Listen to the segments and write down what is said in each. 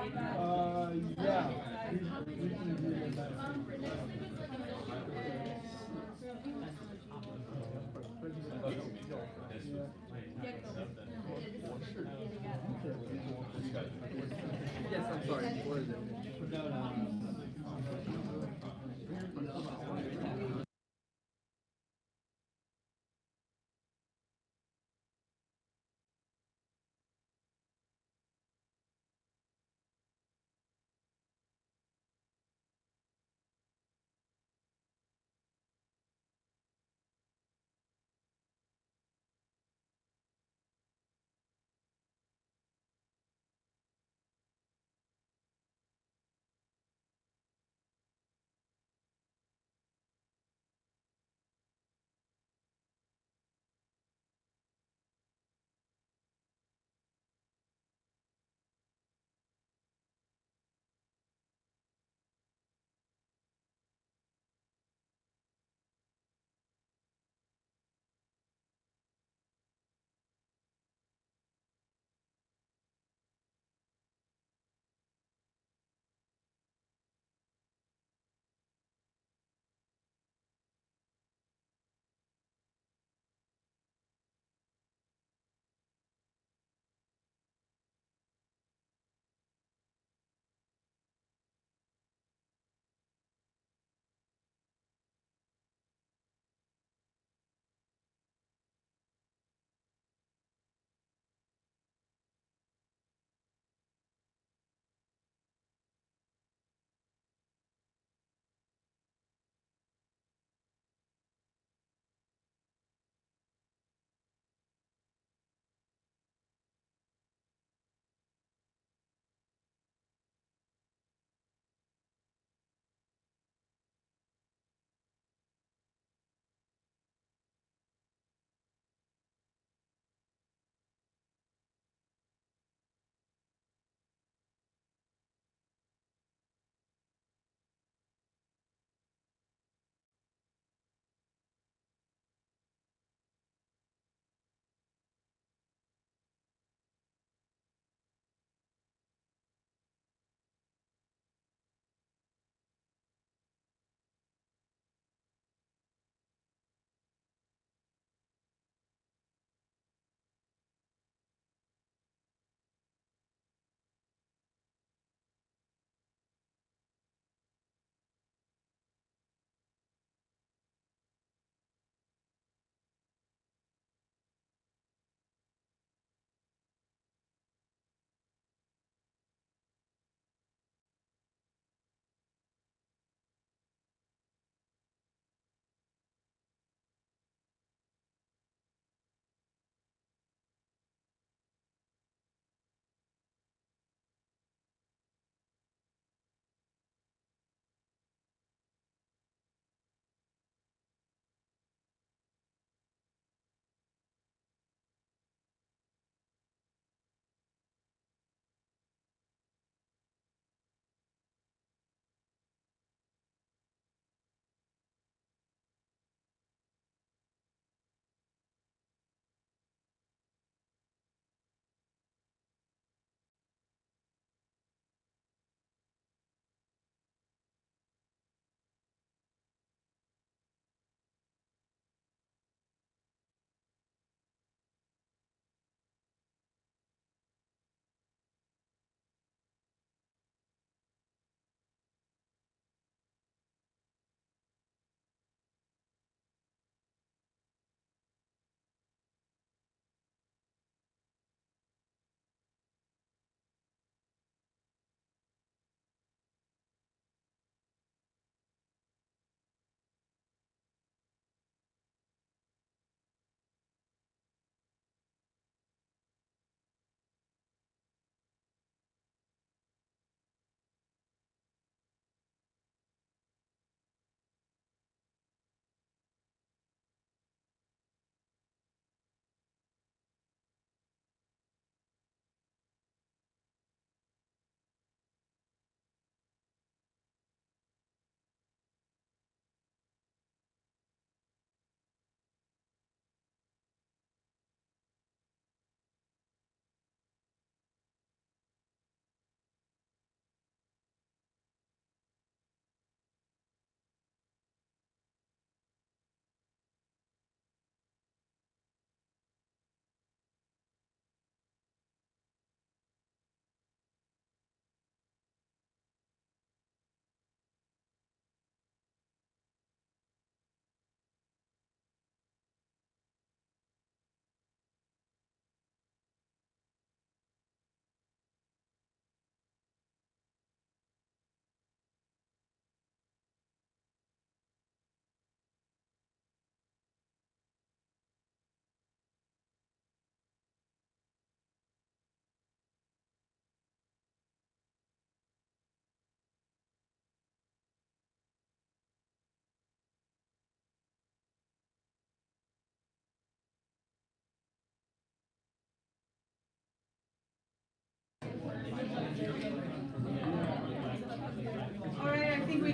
Yeah. We can do that. Yes, I'm sorry. What is it? No, no.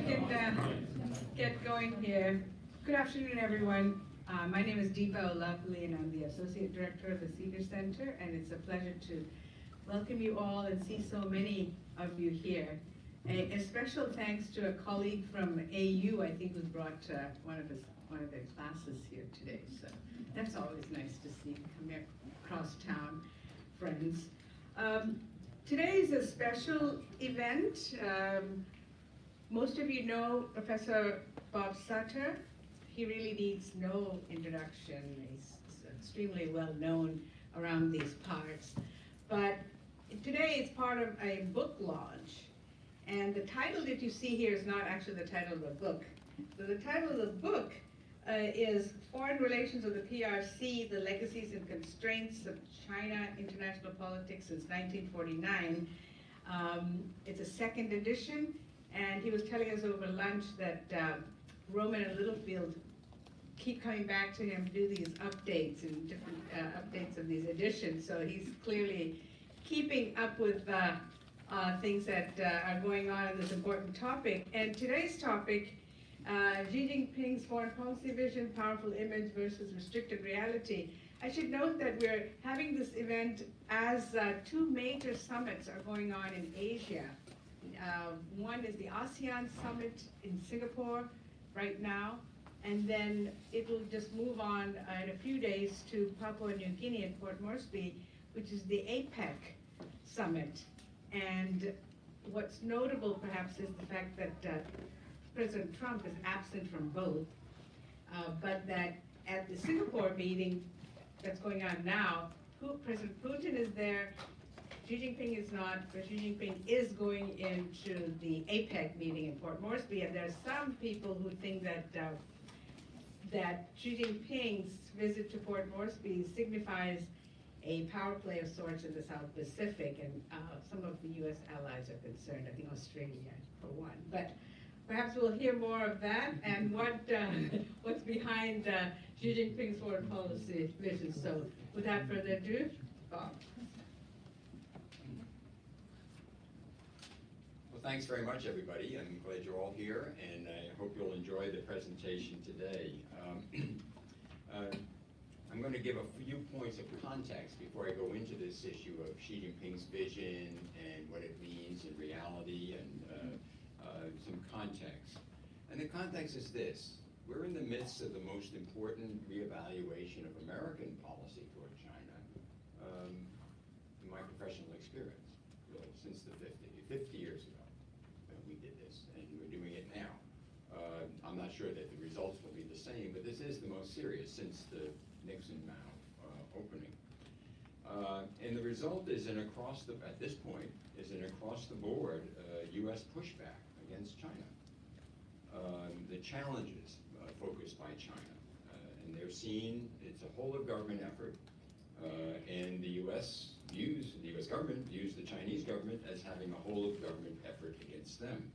can get going here. Good afternoon, everyone. My name is Deepa O'Loughley, and I'm the Associate Director of the Cedar Center, and it's a pleasure to welcome you all and see so many of you here. A special thanks to a colleague from AU, I think, who brought one of their classes here today. So that's always nice to see come here across town, friends. Today is a special event. Most of you know Professor Bob Sutter. He really needs no introduction. He's extremely well known around these parts. But today is part of a book launch. And the title that you see here is not actually the title of the book. So the title of the book is Foreign Relations of the PRC, The Legacies and Constraints of China International Politics Since 1949. It's a second edition, and he was telling us over lunch that Roman and Littlefield keep coming back to him to do these updates and different updates of these editions, so he's clearly keeping up with things that are going on in this important topic. And today's topic, Xi Jinping's foreign policy vision, powerful image versus restricted reality. I should note that we're having this event as two major summits are going on in Asia. One is the ASEAN summit in Singapore right now, and then it will just move on in a few days to Papua New Guinea and Port Moresby, which is the APEC summit. And what's notable perhaps is the fact that President Trump is absent from both, but that at the Singapore meeting that's going on now, President Putin is there, Xi Jinping is not, but Xi Jinping is going into the APEC meeting in Port Moresby, and there are some people who think that that Xi Jinping's visit to Port Moresby signifies a power play of sorts in the South Pacific, and some of the U.S. allies are concerned, I think Australia for one. But perhaps we'll hear more of that and what's behind Xi Jinping's foreign policy vision. So without further ado, Bob. Well, thanks very much, everybody. I'm glad you're all here, and I hope you'll enjoy the presentation today. I'm going to give a few points of context before I go into this issue of Xi Jinping's vision and what it means in reality, and some context. And the context is this: we're in the midst of the most important reevaluation of American policy toward China in my professional experience, really, since the 50 years ago. We did this, and we're doing it now. I'm not sure that the results will be the same, but this is the most serious since the Nixon-Mao opening. And the result is at this point, is an across-the-board U.S. pushback against China. The challenges focused by China, and they're seen, it's a whole-of-government effort, and the U.S. government views the Chinese government as having a whole-of-government effort against them.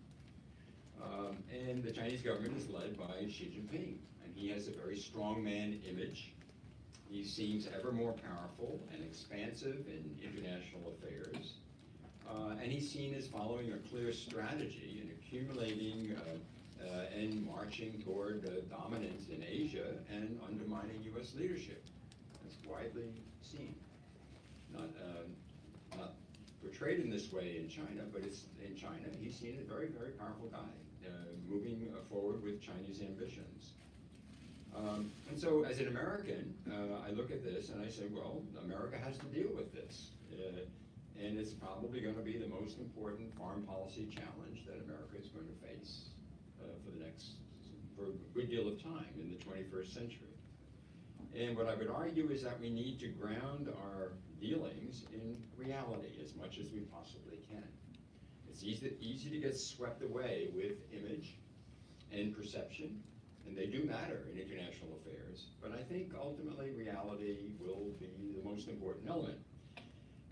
And the Chinese government is led by Xi Jinping, and he has a very strongman image. He seems ever more powerful and expansive in international affairs, and he's seen as following a clear strategy in accumulating and marching toward dominance in Asia and undermining U.S. leadership. That's widely seen. Not portrayed in this way in China, but it's in China. He's seen a very, very powerful guy, moving forward with Chinese ambitions. And so as an American, I look at this and I say, well, America has to deal with this. And it's probably going to be the most important foreign policy challenge that America is going to face for a good deal of time in the 21st century. And what I would argue is that we need to ground our dealings in reality as much as we possibly can. It's easy to get swept away with image and perception, and they do matter in international affairs, but I think ultimately reality will be the most important element.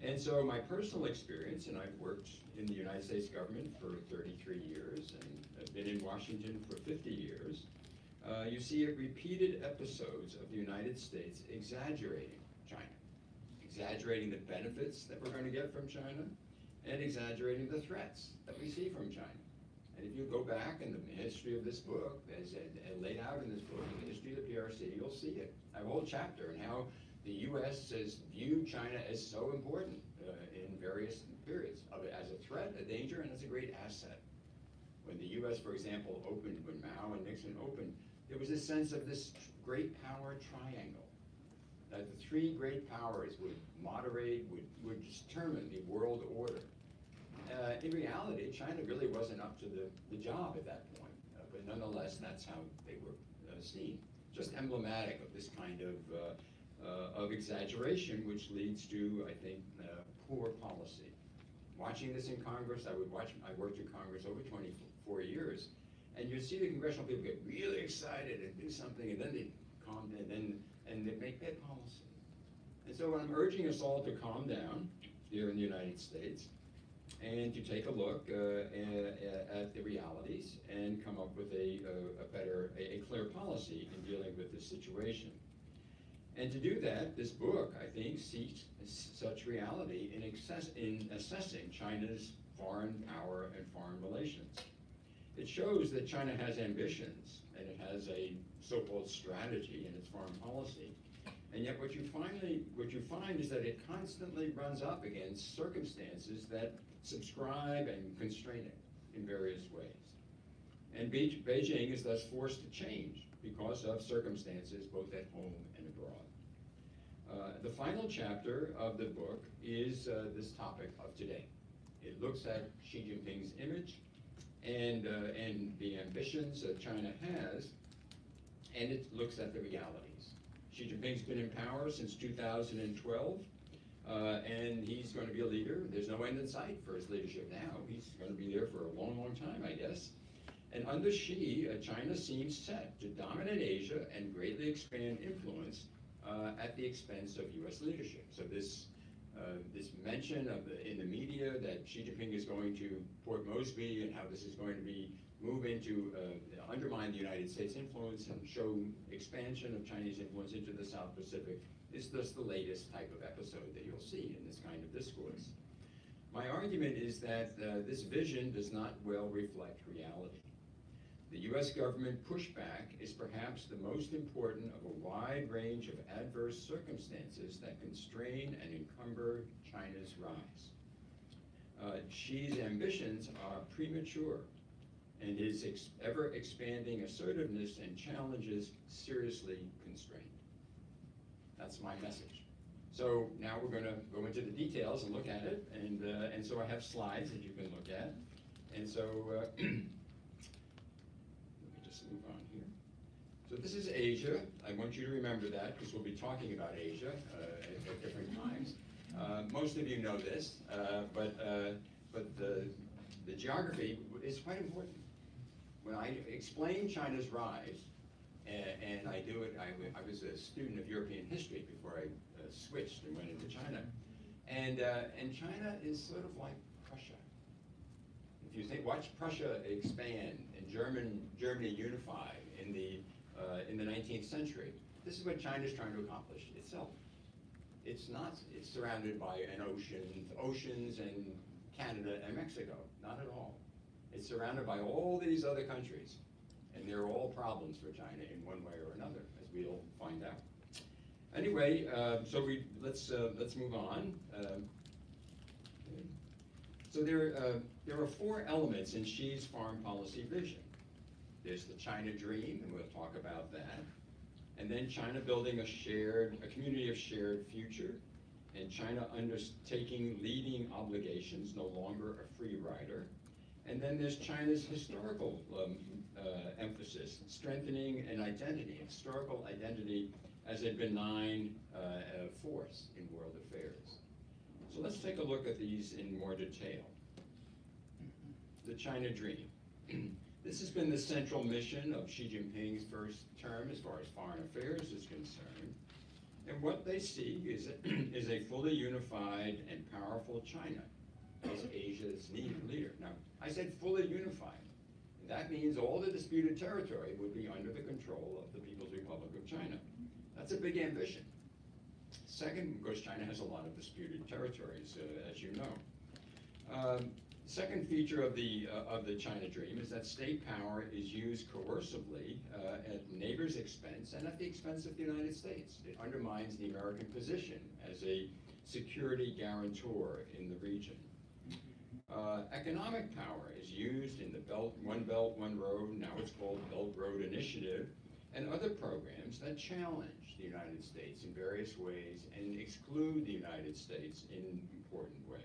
And so my personal experience, and I've worked in the United States government for 33 years, and I've been in Washington for 50 years, you see repeated episodes of the United States exaggerating China, exaggerating the benefits that we're going to get from China, and exaggerating the threats that we see from China. And if you go back in the history of this book, as laid out in this book, the history of the PRC, you'll see it. I have a whole chapter on how the U.S. has viewed China as so important in various periods, as a threat, a danger, and as a great asset. When the U.S., for example, opened, when Mao and Nixon opened, there was a sense of this great power triangle, that the three great powers would moderate, would determine the world order. In reality, China really wasn't up to the job at that point, but nonetheless, that's how they were seen. Just emblematic of this kind of exaggeration, which leads to, I think, poor policy. Watching this in Congress, I worked in Congress over 24 years, and you see the congressional people get really excited and do something, and then they calm down, and they make bad policy. And so I'm urging us all to calm down here in the United States and to take a look at the realities and come up with a clear policy in dealing with this situation. And to do that, this book, I think, seeks such reality in assessing China's foreign power and foreign relations. It shows that China has ambitions, and it has a so-called strategy in its foreign policy. And yet what you find is that it constantly runs up against circumstances that subscribe and constrain it in various ways. And Beijing is thus forced to change because of circumstances both at home and abroad. The final chapter of the book is this topic of today. It looks at Xi Jinping's image and the ambitions that China has, and it looks at the realities. Xi Jinping's been in power since 2012, and he's going to be a leader. There's no end in sight for his leadership now. He's going to be there for a long, long time, I guess. And under Xi, China seems set to dominate Asia and greatly expand influence at the expense of U.S. leadership. So this mention in the media that Xi Jinping is going to Port Moresby and how this is going to move into undermine the United States influence and show expansion of Chinese influence into the South Pacific is just the latest type of episode that you'll see in this kind of discourse. My argument is that this vision does not well reflect reality. The U.S. government pushback is perhaps the most important of a wide range of adverse circumstances that constrain and encumber China's rise. Xi's ambitions are premature, and his ever-expanding assertiveness and challenges seriously constrained. That's my message. So now we're going to go into the details and look at it, and so I have slides that you can look at. And so let me just move on here. So this is Asia. I want you to remember that because we'll be talking about Asia at different times. Most of you know this, but the geography is quite important. When I explain China's rise, and I do it, I was a student of European history before I switched and went into China, and China is sort of like Prussia. If you watch Prussia expand and Germany unify in the 19th century, this is what China's trying to accomplish itself. It's surrounded by oceans and Canada and Mexico, not at all. It's surrounded by all these other countries, and they're all problems for China in one way or another, as we'll find out. Anyway, so let's move on. So there are four elements in Xi's foreign policy vision. There's the China dream, and we'll talk about that. And then China building a community of shared future, and China undertaking leading obligations, no longer a free rider. And then there's China's historical emphasis, strengthening an identity, historical identity as a benign force in world affairs. So let's take a look at these in more detail. The China dream. This has been the central mission of Xi Jinping's first term as far as foreign affairs is concerned. And what they see is a fully unified and powerful China as Asia's leader. Now, I said fully unified. And that means all the disputed territory would be under the control of the People's Republic of China. That's a big ambition. Second, because China has a lot of disputed territories, as you know. Second feature of the China Dream is that state power is used coercively at neighbors' expense and at the expense of the United States. It undermines the American position as a security guarantor in the region. Economic power is used in the One Belt, One Road, now it's called Belt Road Initiative, and other programs that challenge the United States in various ways and exclude the United States in important ways.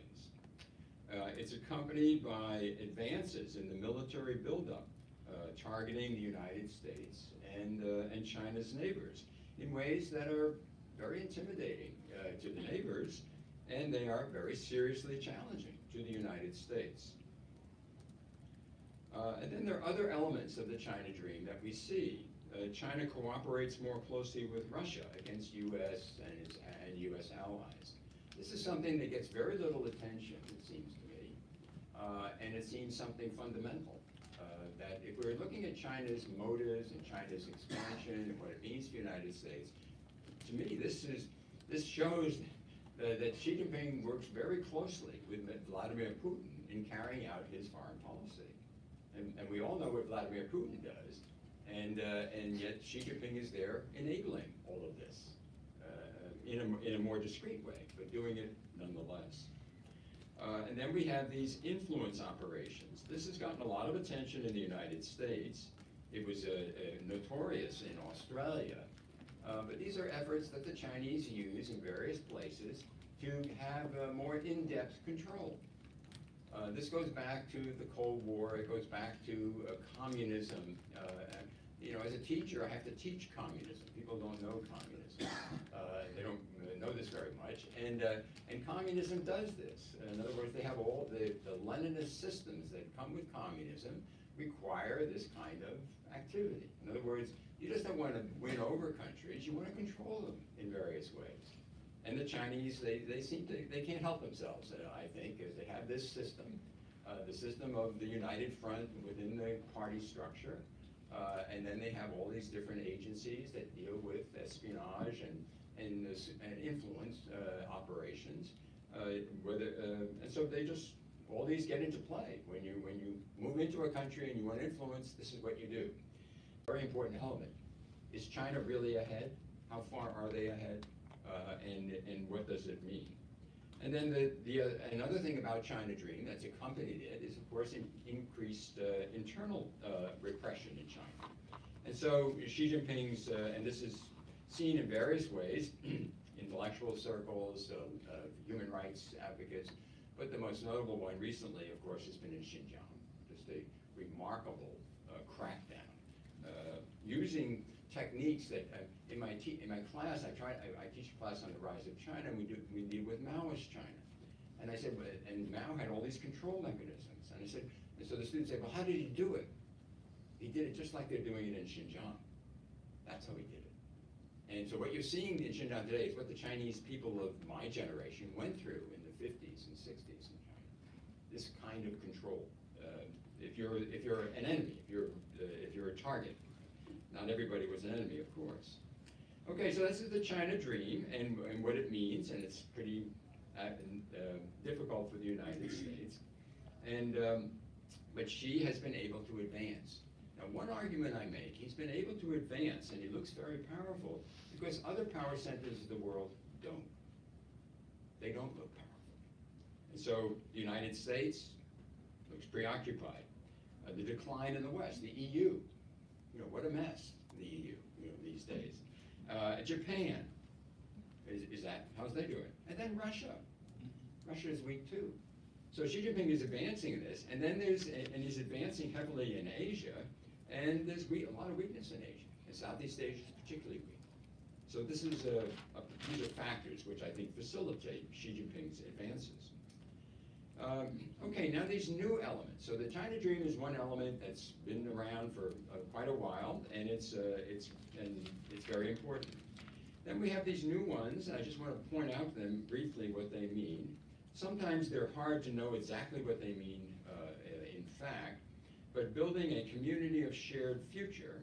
It's accompanied by advances in the military buildup, targeting the United States and China's neighbors in ways that are very intimidating to the neighbors, and they are very seriously challenging to the United States. And then there are other elements of the China Dream that we see. China cooperates more closely with Russia against U.S. and U.S. allies. This is something that gets very little attention, it seems to me, and it seems something fundamental. That if we're looking at China's motives and China's expansion and what it means to the United States, to me this shows that Xi Jinping works very closely with Vladimir Putin in carrying out his foreign policy. And we all know what Vladimir Putin does, and yet Xi Jinping is there enabling all of this in a more discreet way, but doing it nonetheless. And then we have these influence operations. This has gotten a lot of attention in the United States. It was notorious in Australia. But these are efforts that the Chinese use in various places to have more in-depth control. This goes back to the Cold War. It goes back to communism. You know, as a teacher, I have to teach communism. People don't know communism. They don't know this very much. And communism does this. In other words, they have all the Leninist systems that come with communism require this kind of activity. In other words, you just don't want to win over countries, you want to control them in various ways. And the Chinese, they can't help themselves, I think, as they have this system, the system of the United Front within the party structure, and then they have all these different agencies that deal with espionage and influence operations, and so they just, all these get into play. When you move into a country and you want influence, this is what you do. Very important element. Is China really ahead? How far are they ahead? And what does it mean? And then another thing about China Dream that's accompanied it is, of course, increased internal repression in China. And so Xi Jinping's, and this is seen in various ways, intellectual circles, human rights advocates, but the most notable one recently, of course, has been in Xinjiang. Just a remarkable crackdown. Using techniques that in my class, I teach a class on the rise of China, and we deal with Maoist China. And I said, and Mao had all these control mechanisms. And I said, and so the students say, well, how did he do it? He did it just like they're doing it in Xinjiang. That's how he did it. And so what you're seeing in Xinjiang today is what the Chinese people of my generation went through in the 50s and 60s in China. This kind of control. If you're an enemy, if you're a target. Not everybody was an enemy, of course. Okay, so this is the China Dream and what it means, and it's pretty difficult for the United States. And but Xi has been able to advance. Now, one argument I make, he's been able to advance, and he looks very powerful because other power centers of the world don't. They don't look powerful. And so the United States looks preoccupied. The decline in the West, the EU. You know, what a mess, the EU, these days. Japan, how's they doing? And then Russia. Russia is weak too. So Xi Jinping is advancing this, and then and he's advancing heavily in Asia, and there's a lot of weakness in Asia. And Southeast Asia is particularly weak. So this is these are factors which I think facilitate Xi Jinping's advances. Okay, now these new elements. So the China Dream is one element that's been around for quite a while, and it's very important. Then we have these new ones, and I just want to point out to them briefly what they mean. Sometimes they're hard to know exactly what they mean in fact, but building a community of shared future,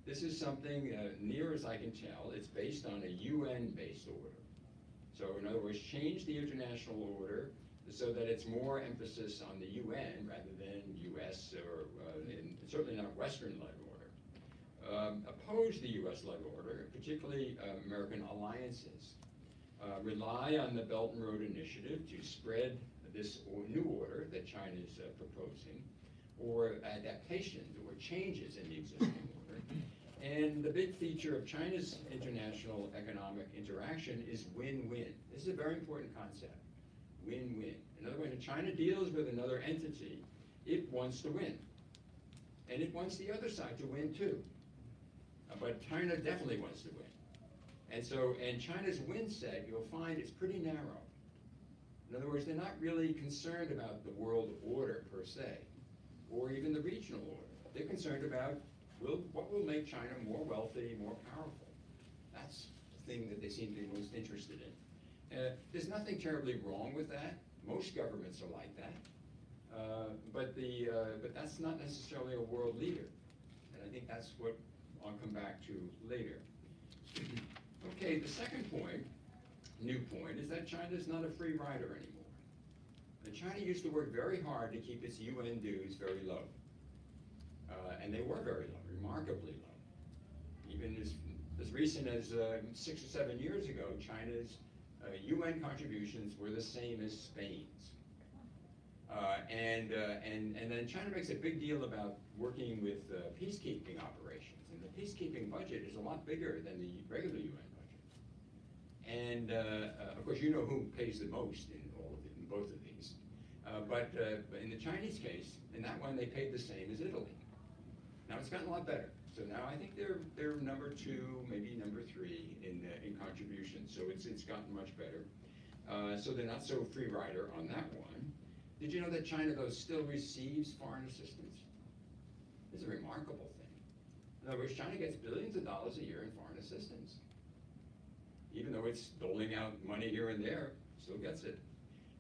this is something, near as I can tell, it's based on a UN-based order. So in other words, change the international order so that it's more emphasis on the UN rather than US or certainly not Western-led order. Oppose the US-led order, particularly American alliances. Rely on the Belt and Road Initiative to spread this new order that China is proposing, or adaptations or changes in the existing order. And the big feature of China's international economic interaction is win-win. This is a very important concept, win-win. In other words, when China deals with another entity, it wants to win. And it wants the other side to win too. But China definitely wants to win. And China's win set, you'll find, is pretty narrow. In other words, they're not really concerned about the world order per se, or even the regional order. They're concerned about what will make China more wealthy, more powerful. That's the thing that they seem to be most interested in. There's nothing terribly wrong with that. Most governments are like that. But that's not necessarily a world leader. And I think that's what I'll come back to later. Okay, the second point, new point, is that China's not a free rider anymore. China used to work very hard to keep its UN dues very low. And they were very low, remarkably low. Even as recent as 6 or 7 years ago, China's UN contributions were the same as Spain's. And then China makes a big deal about working with peacekeeping operations. And the peacekeeping budget is a lot bigger than the regular UN budget. And of course, you know who pays the most in both of these. But in the Chinese case, in that one, they paid the same as Italy. Now it's gotten a lot better. So now I think they're number 2, maybe number 3 in contributions. So it's gotten much better. So they're not so free rider on that one. Did you know that China, though, still receives foreign assistance? It's a remarkable thing. In other words, China gets billions of dollars a year in foreign assistance. Even though it's doling out money here and there, still gets it.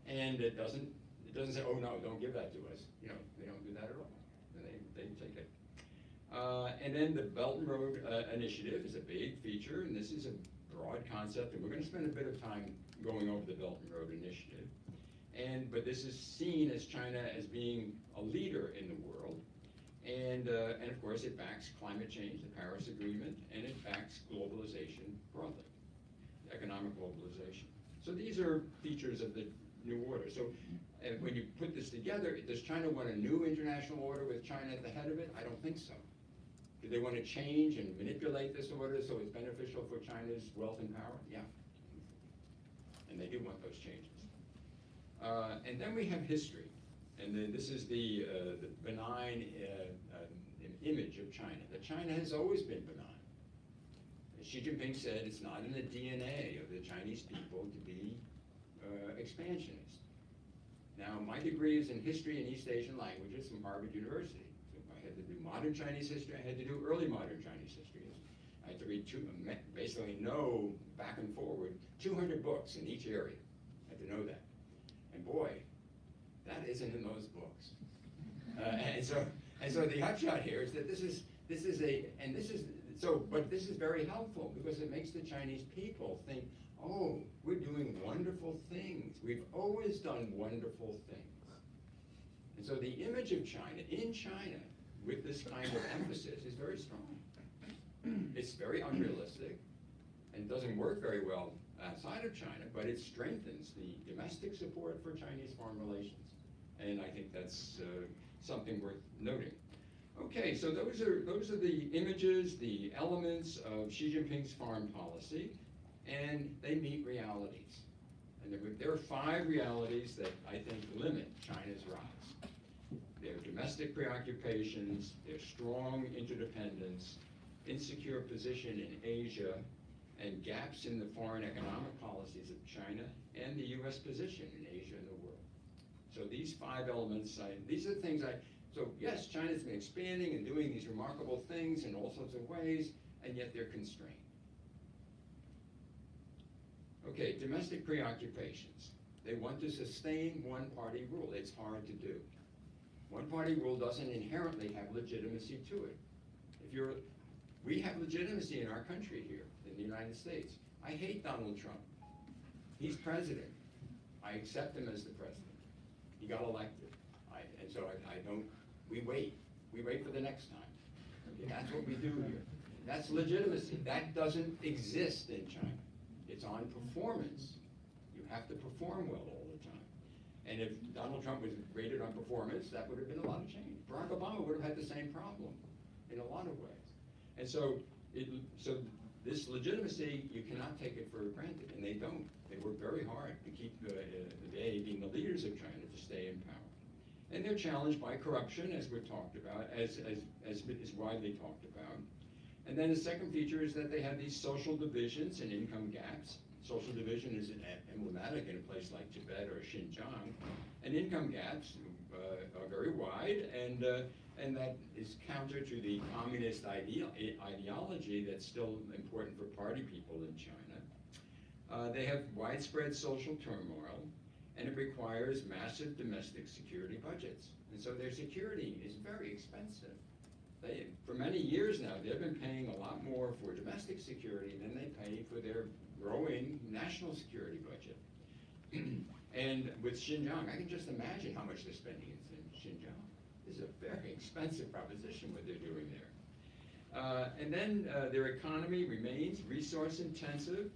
And it doesn't say, oh no, don't give that to us. You know, they don't do that at all. They take it. And then the Belt and Road Initiative is a big feature, and this is a broad concept, and we're going to spend a bit of time going over the Belt and Road Initiative. But this is seen as China as being a leader in the world, and of course it backs climate change, the Paris Agreement, and it backs globalization broadly, economic globalization. So these are features of the new order. So when you put this together, does China want a new international order with China at the head of it? I don't think so. Do they want to change and manipulate this order so it's beneficial for China's wealth and power? Yeah. And they do want those changes. And then we have history. And then this is the benign image of China. That China has always been benign. As Xi Jinping said, it's not in the DNA of the Chinese people to be expansionist. Now, my degree is in history and East Asian languages from Harvard University. So I had to do modern Chinese history, I had to do early modern Chinese history. I had to read basically know back and forward 200 books in each area. I had to know that. And boy, that isn't in those books. And so the upshot here is that this is very helpful because it makes the Chinese people think, oh, we're doing wonderful things. We've always done wonderful things. And so the image of China, in China, with this kind of emphasis is very strong. It's very unrealistic and doesn't work very well outside of China, but it strengthens the domestic support for Chinese foreign relations. And I think that's something worth noting. Okay, so those are the images, the elements of Xi Jinping's foreign policy, and they meet realities. And there are 5 realities that I think limit China's rise. Their domestic preoccupations, their strong interdependence, insecure position in Asia, and gaps in the foreign economic policies of China and the US position in Asia and the world. So these 5 elements, these are the things so yes, China's been expanding and doing these remarkable things in all sorts of ways, and yet they're constrained. Okay, domestic preoccupations. They want to sustain one-party rule. It's hard to do. One-party rule doesn't inherently have legitimacy to it. We have legitimacy in our country here, in the United States. I hate Donald Trump. He's president. I accept him as the president. He got elected. And so I don't, we wait for the next time. Okay, that's what we do here. That's legitimacy. That doesn't exist in China. It's on performance. You have to perform well all the time. And if Donald Trump was rated on performance, that would have been a lot of change. Barack Obama would have had the same problem in a lot of ways. And so, this legitimacy, you cannot take it for granted, and they don't. They work very hard to keep they, being the leaders of China, to stay in power. And they're challenged by corruption, as we've talked about, as is widely talked about. And then the second feature is that they have these social divisions and income gaps. Social division is emblematic in a place like Tibet or Xinjiang. And income gaps are very wide, and that is counter to the communist ideology that's still important for party people in China. They have widespread social turmoil, and it requires massive domestic security budgets. And so their security is very expensive. For many years now, they've been paying a lot more for domestic security than they pay for their growing national security budget. And with Xinjiang, I can just imagine how much they're spending in Xinjiang. It's a very expensive proposition what they're doing there. And then their economy remains resource intensive,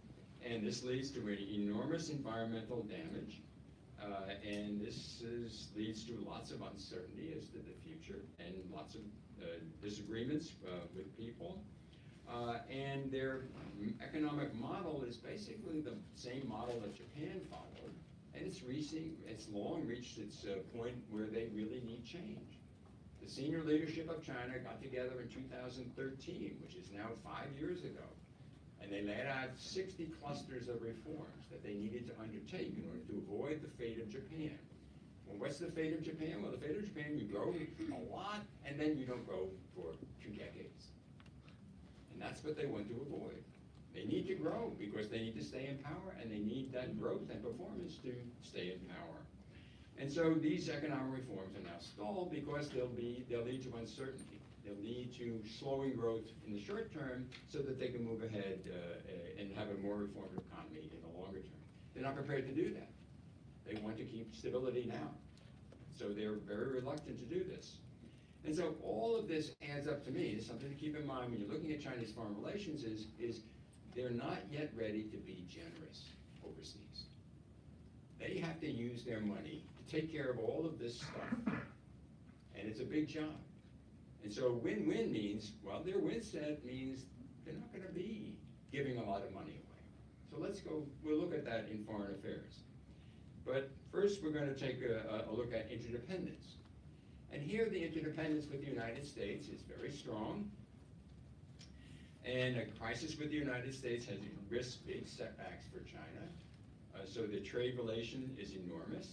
and this leads to an enormous environmental damage. And this leads to lots of uncertainty as to the future, and lots of disagreements with people. And their economic model is basically the same model that Japan followed, and it's long reached its point where they really need change. The senior leadership of China got together in 2013, which is now 5 years ago, and they laid out 60 clusters of reforms that they needed to undertake in order to avoid the fate of Japan. Well, what's the fate of Japan? Well, the fate of Japan, you grow a lot, and then you don't grow for 2 decades. And that's what they want to avoid. They need to grow because they need to stay in power, and they need that growth and performance to stay in power. And so these economic reforms are now stalled because they'll lead to uncertainty. They'll lead to slowing growth in the short term so that they can move ahead and have a more reformed economy in the longer term. They're not prepared to do that. They want to keep stability now. So they're very reluctant to do this. And so all of this adds up to me, something to keep in mind when you're looking at Chinese foreign relations is they're not yet ready to be generous overseas. They have to use their money to take care of all of this stuff. And it's a big job. And so win-win means, well, their win set means they're not going to be giving a lot of money away. So we'll look at that in foreign affairs. But first we're going to take a look at interdependence. And here the interdependence with the United States is very strong. And a crisis with the United States has risked big setbacks for China. So the trade relation is enormous.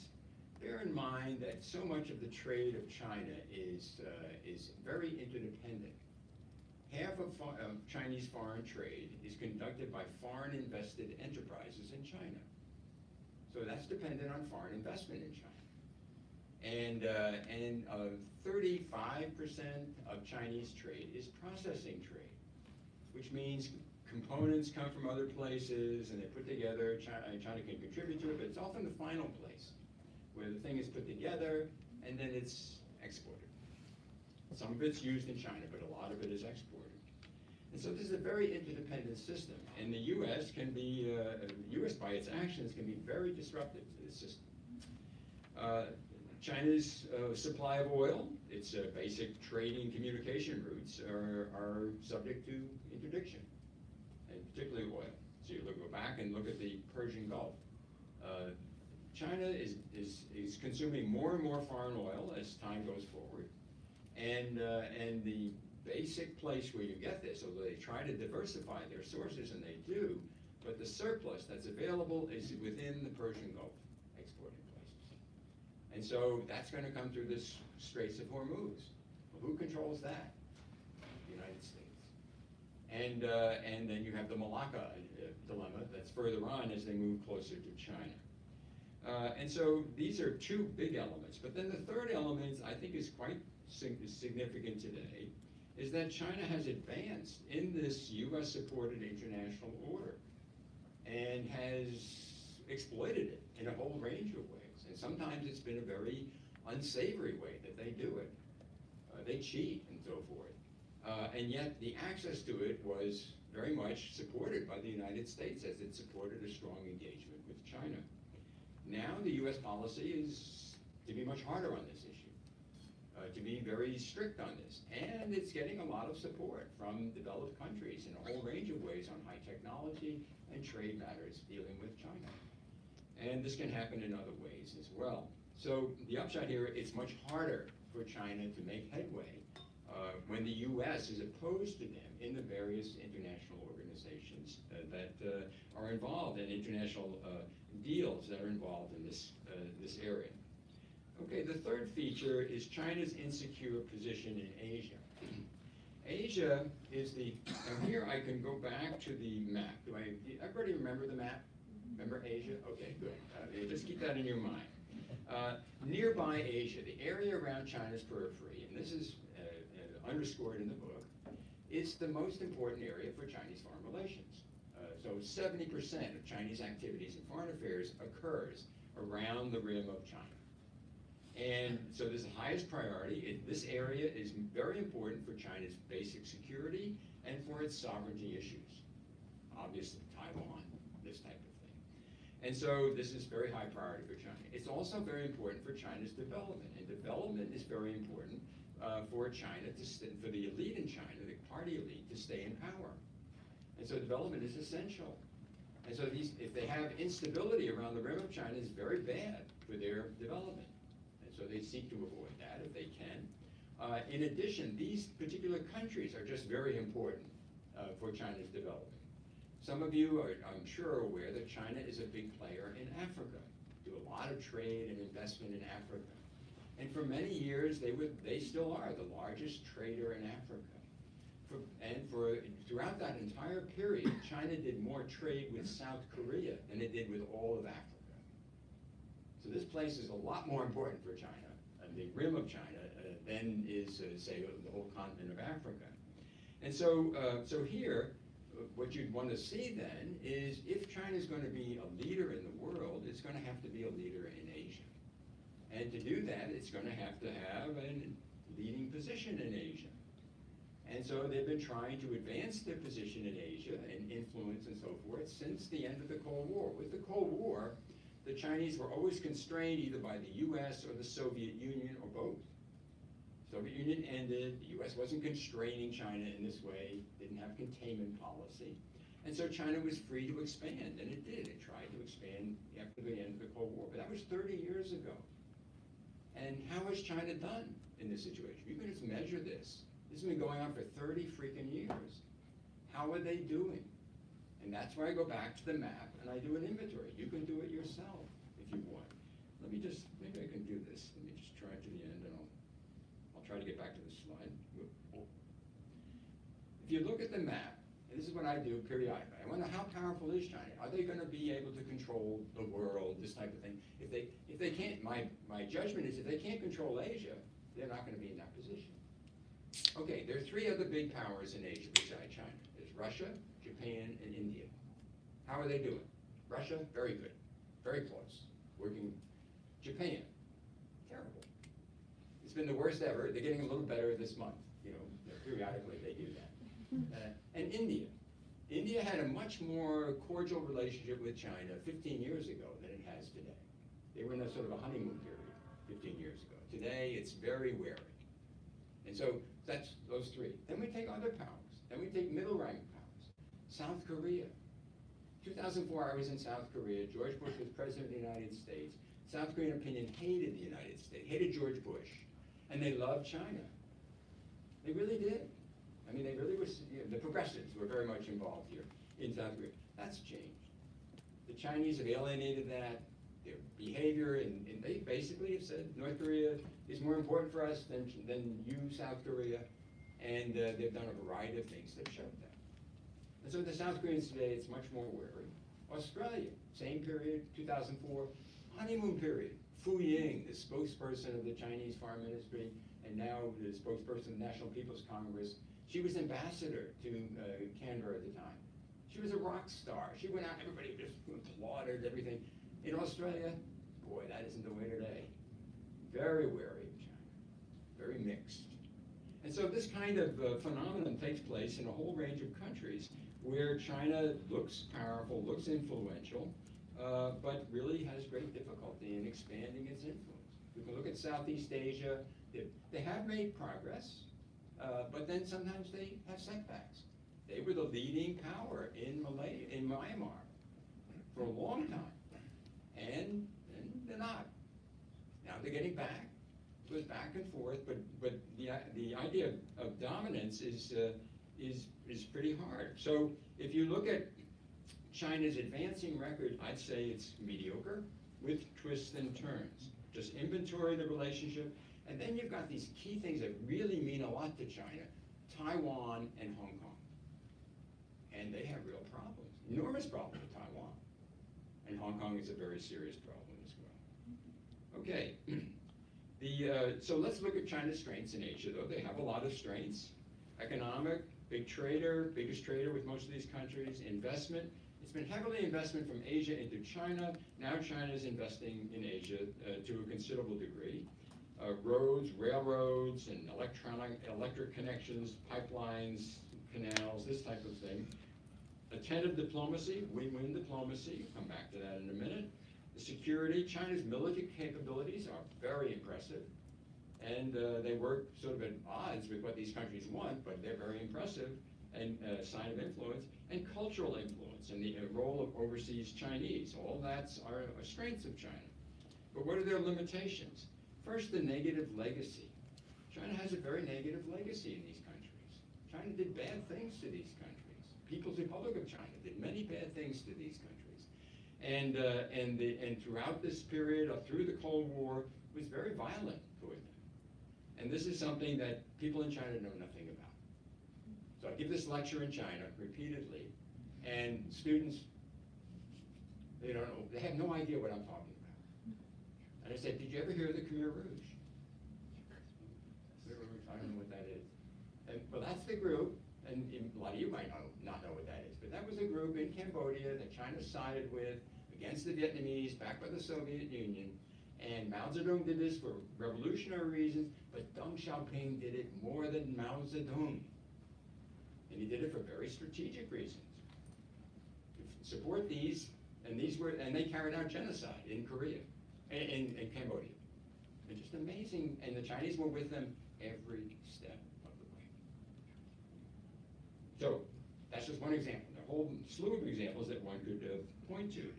Bear in mind that so much of the trade of China is very interdependent. Half of Chinese foreign trade is conducted by foreign invested enterprises in China. So that's dependent on foreign investment in China. And 35% of Chinese trade is processing trade, which means components come from other places and they're put together. China can contribute to it, but it's often the final place where the thing is put together and then it's exported. Some of it's used in China, but a lot of it is exported. And so this is a very interdependent system, and the U.S. U.S. by its actions can be very disruptive to this system. China's supply of oil, its basic trading communication routes are subject to interdiction, and particularly oil. So you go back and look at the Persian Gulf. China is consuming more and more foreign oil as time goes forward, and the basic place where you get this, although they try to diversify their sources, and they do, but the surplus that's available is within the Persian Gulf exporting places. And so that's going to come through the Straits of Hormuz. Well, who controls that? The United States. And then you have the Malacca dilemma that's further on as they move closer to China. And so these are two big elements. But then the third element I think is quite significant today, is that China has advanced in this U.S.-supported international order and has exploited it in a whole range of ways. And sometimes it's been a very unsavory way that they do it. They cheat and so forth. And yet the access to it was very much supported by the United States as it supported a strong engagement with China. Now the US policy is to be much harder on this issue, to be very strict on this. And it's getting a lot of support from developed countries in a whole range of ways on high technology and trade matters dealing with China. And this can happen in other ways as well. So the upshot here, it's much harder for China to make headway when the U.S. is opposed to them in the various international organizations that are involved in international deals that are involved in this area. Okay, the third feature is China's insecure position in Asia. Asia is and here I can go back to the map. Do everybody remember the map? Remember Asia? Okay, good. Just keep that in your mind. Nearby Asia, the area around China's periphery, and this is underscored in the book, is the most important area for Chinese foreign relations. So 70% of Chinese activities in foreign affairs occurs around the rim of China. And so this is the highest priority. This area is very important for China's basic security and for its sovereignty issues. Obviously, Taiwan, this type of thing. And so this is very high priority for China. It's also very important for China's development. And development is very important for China, for the elite in China, the party elite, to stay in power. And so development is essential. And so if they have instability around the rim of China, it's very bad for their development. And so they seek to avoid that if they can. In addition, these particular countries are just very important for China's development. Some of you are, I'm sure, aware that China is a big player in Africa, do a lot of trade and investment in Africa. And for many years, they still are the largest trader in Africa. Throughout that entire period, China did more trade with South Korea than it did with all of Africa. So this place is a lot more important for China, the rim of China, than is, say, the whole continent of Africa. And so here, what you'd want to see then is if China is going to be a leader in the world, it's going to have to be a leader in Asia. And to do that, it's going to have a leading position in Asia. And so they've been trying to advance their position in Asia and influence and so forth since the end of the Cold War. With the Cold War, the Chinese were always constrained either by the US or the Soviet Union or both. The Soviet Union ended, the US wasn't constraining China in this way, didn't have containment policy. And so China was free to expand, and it did. It tried to expand after the end of the Cold War, but that was 30 years ago. And how has China done in this situation? You can just measure this. This has been going on for 30 freaking years. How are they doing? And that's where I go back to the map and I do an inventory. You can do it yourself if you want. Maybe I can do this. Let me just try to the end and I'll try to get back to the slide. If you look at the map, and this is what I do periodically, I wonder how powerful is China? Are they going to be able to control the world, this type of thing? If they can't, my judgment is if they can't control Asia, they're not going to be in that position. Okay, there are three other big powers in Asia besides China. There's Russia, Japan, and India. How are they doing? Russia, very good, very close, working. Japan, terrible. It's been the worst ever. They're getting a little better this month. Periodically they do that. And India. India had a much more cordial relationship with China 15 years ago than it has today. They were in a sort of a honeymoon period 15 years ago. Today, it's very wary. And so that's those three. Then we take other powers. Then we take middle-ranked powers. South Korea. 2004, I was in South Korea. George Bush was president of the United States. South Korean opinion hated the United States, hated George Bush, and they loved China. They really did. I mean, they really were, the progressives were very much involved here in South Korea. That's changed. The Chinese have alienated that, their behavior, and they basically have said North Korea is more important for us than you, South Korea, and they've done a variety of things that showed that. And so the South Koreans today, it's much more wary. Australia, same period, 2004, honeymoon period. Fu Ying, the spokesperson of the Chinese Foreign Ministry, and now the spokesperson of the National People's Congress, she was ambassador to Canberra at the time. She was a rock star. She went out, everybody just applauded everything. In Australia, Boy, that isn't the way today. Very wary of China, very mixed. And so this kind of phenomenon takes place in a whole range of countries where China looks powerful, looks influential, but really has great difficulty in expanding its influence. We can look at Southeast Asia. They have made progress, but then sometimes they have setbacks. They were the leading power in Myanmar for a long time, and they're not. Now they're getting back. It goes back and forth, but the idea of dominance is pretty hard. So if you look at China's advancing record, I'd say it's mediocre with twists and turns. Just inventory the relationship, and then you've got these key things that really mean a lot to China: Taiwan and Hong Kong. And they have real problems, enormous problems with Taiwan. And Hong Kong is a very serious problem as well. Okay. So let's look at China's strengths in Asia, though. They have a lot of strengths. Economic, big trader, biggest trader with most of these countries. Investment, it's been heavily investment from Asia into China. Now China is investing in Asia to a considerable degree. Roads, railroads, and electric connections, pipelines, canals, this type of thing. Attentive diplomacy, win-win diplomacy. Come back to that in a minute. The security, China's military capabilities are very impressive, and they work sort of at odds with what these countries want, but they're very impressive and a sign of influence. And cultural influence and the role of overseas Chinese, all that's are strengths of China. But what are their limitations? First, the negative legacy. China has a very negative legacy in these countries. China did bad things to these countries. People's Republic of China did many bad things to these countries. And throughout this period, up through the Cold War, was very violent toward them. And this is something that people in China know nothing about. So I give this lecture in China repeatedly, and students, they don't know, they have no idea what I'm talking about. And I said, did you ever hear of the Khmer Rouge? I don't know what that is. And, well, that's the group, and a lot of you might not know what that is, but that was a group in Cambodia that China sided with against the Vietnamese, backed by the Soviet Union. And Mao Zedong did this for revolutionary reasons, but Deng Xiaoping did it more than Mao Zedong. And he did it for very strategic reasons. To support these, and they carried out genocide in Korea, in Cambodia. It's just amazing, and the Chinese were with them every step of the way. So, that's just one example. There are a whole slew of examples that one could point to.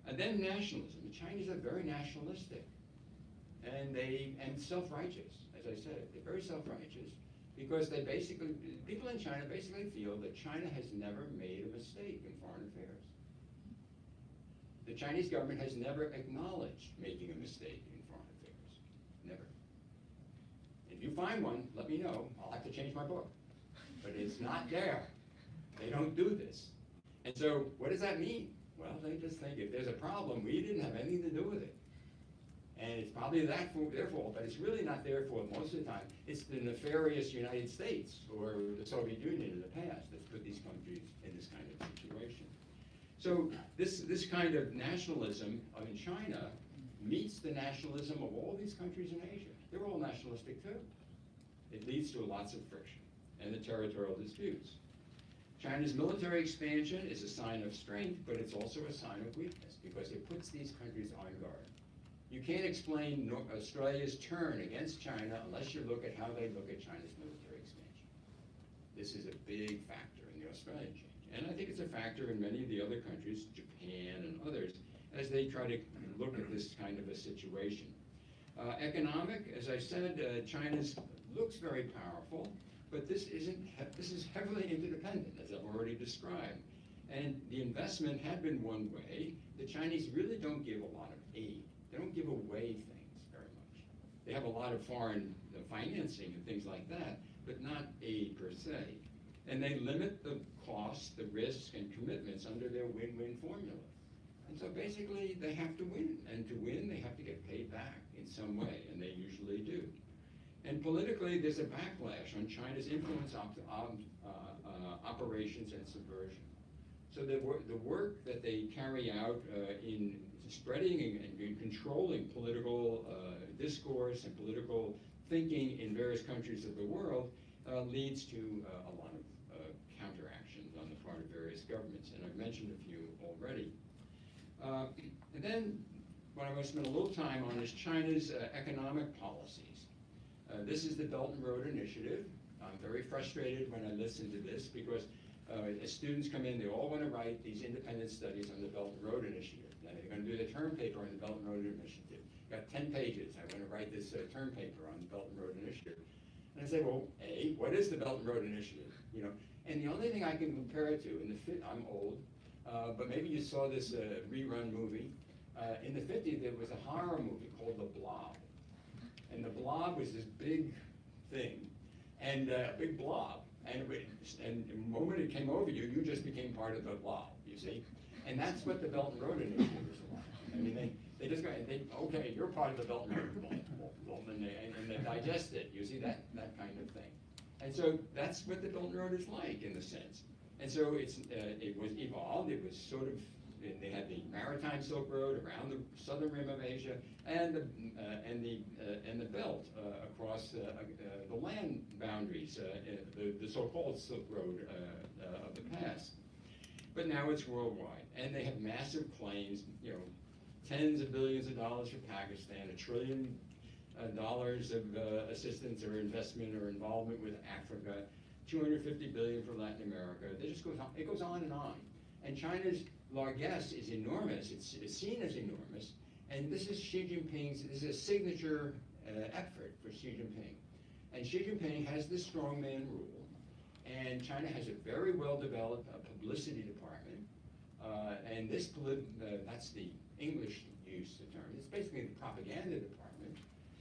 And then nationalism. The Chinese are very nationalistic, and self-righteous, as I said. They're very self-righteous because people in China basically feel that China has never made a mistake in foreign affairs. The Chinese government has never acknowledged making a mistake in foreign affairs. Never. If you find one, let me know. I'll have to change my book. But it's not there. They don't do this. And so what does that mean? Well, they just think if there's a problem, we didn't have anything to do with it. And it's probably their fault, but it's really not their fault most of the time. It's the nefarious United States or the Soviet Union in the past that's put these countries in this kind of situation. So this kind of nationalism in China meets the nationalism of all these countries in Asia. They're all nationalistic too. It leads to lots of friction and the territorial disputes. China's military expansion is a sign of strength, but it's also a sign of weakness because it puts these countries on guard. You can't explain Australia's turn against China unless you look at how they look at China's military expansion. This is a big factor in the Australian change. And I think it's a factor in many of the other countries, Japan and others, as they try to look at this kind of a situation. Economic, as I said, China looks very powerful, but this is heavily interdependent, as I've already described. And the investment had been one way. The Chinese really don't give a lot of aid. They don't give away things very much. They have a lot of foreign financing and things like that, but not aid per se. And they limit the costs, the risks, and commitments under their win-win formula. And so basically, they have to win. And to win, they have to get paid back in some way, and they usually do. And politically, there's a backlash on China's influence operations and subversion. So the work that they carry out in spreading and in controlling political discourse and political thinking in various countries of the world leads to a lot of counteractions on the part of various governments, and I've mentioned a few already. And then what I want to spend a little time on is China's economic policies. This is the Belt and Road Initiative. I'm very frustrated when I listen to this because as students come in, they all want to write these independent studies on the Belt and Road Initiative. Now they're going to do the term paper on the Belt and Road Initiative. Got 10 pages. I want to write this term paper on the Belt and Road Initiative. And I say, well, A, what is the Belt and Road Initiative? You know, and the only thing I can compare it to, I'm old, but maybe you saw this rerun movie. In the 50s, there was a horror movie called The Blob. And The Blob was this big thing, and a big blob. And the moment it came over you, you just became part of the blob, you see? And that's what the Belt and Road Initiative is like. I mean, they just go, okay, you're part of the Belt and Road, and they digest it, you see, that kind of thing. And so that's what the Belt and Road is like, in a sense. And so it was evolved, it was sort of, they had the maritime Silk Road around the southern rim of Asia, and the belt across the land boundaries, the so-called Silk Road of the past. But now it's worldwide, and they have massive claims. You know, tens of billions of dollars for Pakistan, $1 trillion of assistance or investment or involvement with Africa, 250 billion for Latin America. It just goes on. It goes on. And China's largesse is enormous. It's seen as enormous. And this is Xi Jinping's. This is a signature effort for Xi Jinping. And Xi Jinping has this strongman rule. And China has a very well-developed publicity department. And this, that's the English use of the term. It's basically the propaganda department.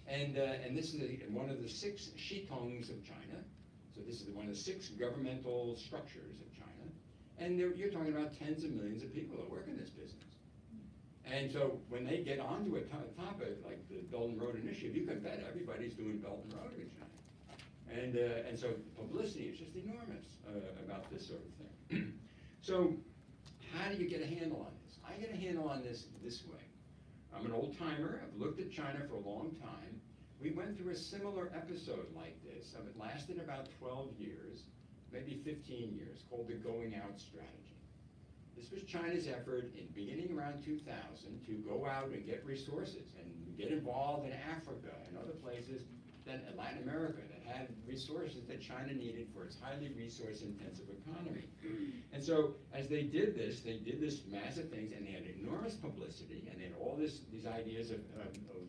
And this is one of the 6 shitongs of China. So this is one of the 6 governmental structures of China. And you're talking about tens of millions of people that work in this business. And so when they get onto a topic like the Belt and Road Initiative, you can bet everybody's doing Belt and Road in China. And so publicity is just enormous about this sort of thing. So how do you get a handle on this? I get a handle on this way. I'm an old timer. I've looked at China for a long time. We went through a similar episode like this. It lasted about 12 years, maybe 15 years, called the Going Out Strategy. This was China's effort in beginning around 2000 to go out and get resources and get involved in Africa and other places, then Latin America, that had resources that China needed for its highly resource-intensive economy. And so as they did this massive things, and they had enormous publicity, and they had all these ideas of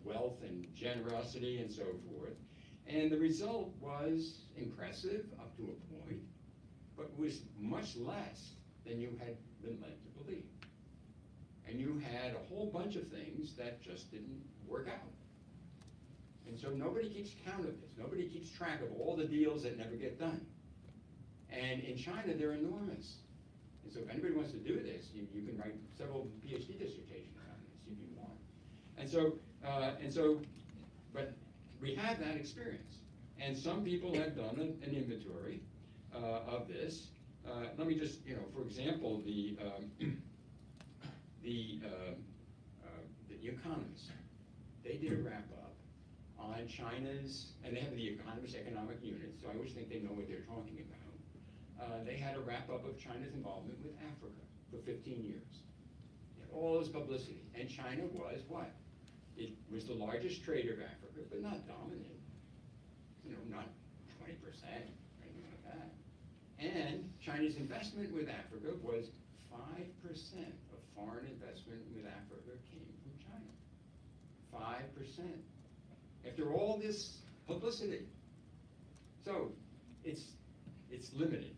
wealth and generosity and so forth. And the result was impressive up to a point, but was much less than you had been led to believe. And you had a whole bunch of things that just didn't work out. And so nobody keeps count of this. Nobody keeps track of all the deals that never get done. And in China, they're enormous. And so if anybody wants to do this, you can write several PhD dissertations on this if you want. And so, but we have that experience. And some people have done an inventory of this. Let me just, for example, the Economist, they did a wrap-up on China's, and they have the Economist Economic Unit, so I always think they know what they're talking about. They had a wrap-up of China's involvement with Africa for 15 years. All this publicity. And China was what? It was the largest trader of Africa, but not dominant. Not 20% or anything like that. And China's investment with Africa was 5% of foreign investment with Africa came from China. 5%. After all this publicity. So it's limited.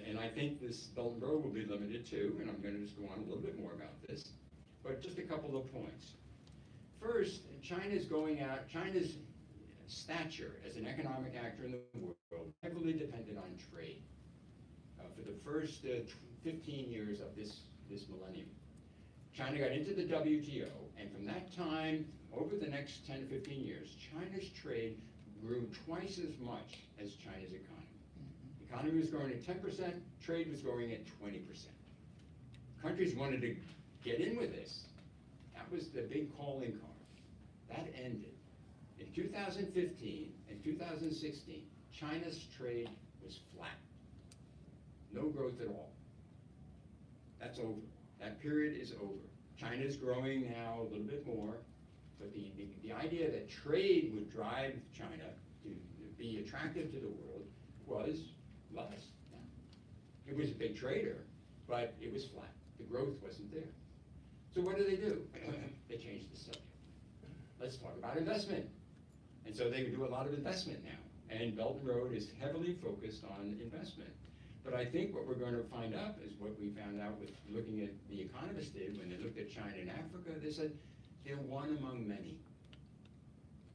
And I think this Belt and Road will be limited too, and I'm going to just go on a little bit more about this. But just a couple of points. First, China's stature as an economic actor in the world heavily depended on trade for the first 15 years of this millennium. China got into the WTO, and from that time, over the next 10 to 15 years, China's trade grew twice as much as China's economy. The economy was growing at 10%, trade was growing at 20%. countries wanted to get in with this. That was the big calling card. That ended. In 2015 and 2016, China's trade was flat. No growth at all. That's over. That period is over. China's growing now a little bit more, but the idea that trade would drive China to be attractive to the world was less. It was a big trader, but it was flat. The growth wasn't there. So what do? They changed the subject. Let's talk about investment. And so they do a lot of investment now. And Belt and Road is heavily focused on investment. But I think what we're going to find out is what we found out with looking at The Economist did when they looked at China and Africa. They said they're one among many.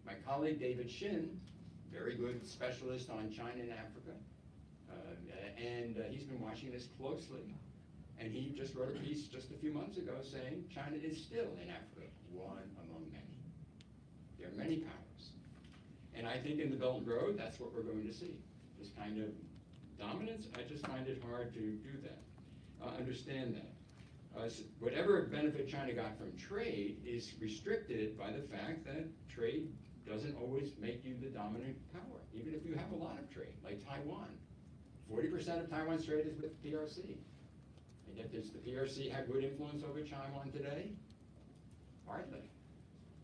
My colleague David Shin, very good specialist on China and Africa, and he's been watching this closely. And he just wrote a piece just a few months ago saying China is still in Africa one among many. There are many powers. And I think in the Belt and Road, that's what we're going to see. This kind of dominance, I just find it hard to do that, understand that. Whatever benefit China got from trade is restricted by the fact that trade doesn't always make you the dominant power, even if you have a lot of trade, like Taiwan. 40% of Taiwan's trade is with PRC. And yet does the PRC have good influence over Taiwan today? Hardly.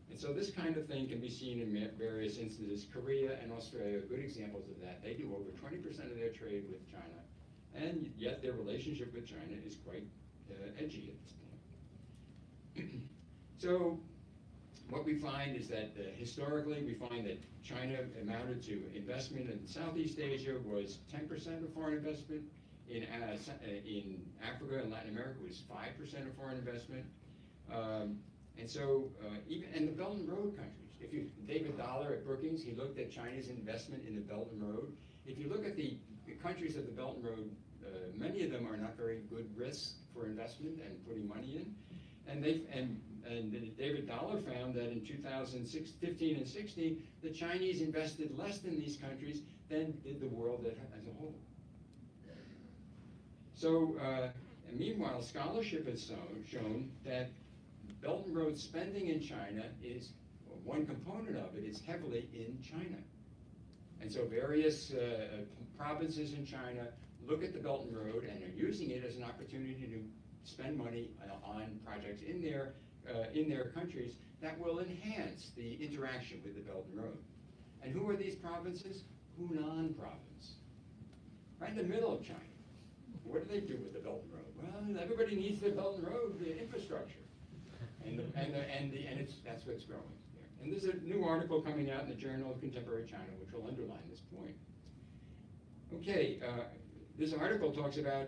And so this kind of thing can be seen in various instances. Korea and Australia are good examples of that. They do over 20% of their trade with China, and yet their relationship with China is quite edgy at this point. So what we find is that historically we find that China amounted to investment in Southeast Asia was 10% of foreign investment. In Africa and Latin America was 5% of foreign investment. And so, and the Belt and Road countries, David Dollar at Brookings, he looked at China's investment in the Belt and Road. If you look at the countries of the Belt and Road, many of them are not very good risks for investment and putting money in. And David Dollar found that in 2015 and 16, the Chinese invested less in these countries than did the world as a whole. So, meanwhile, scholarship has shown that Belt and Road spending in China is, one component of it is heavily in China. And so various provinces in China look at the Belt and Road and are using it as an opportunity to spend money on projects in their countries that will enhance the interaction with the Belt and Road. And who are these provinces? Hunan province, right in the middle of China. What do they do with the Belt and Road? Well, everybody needs the Belt and Road, the infrastructure. That's what's growing there. And there's a new article coming out in the Journal of Contemporary China, which will underline this point. Okay, this article talks about,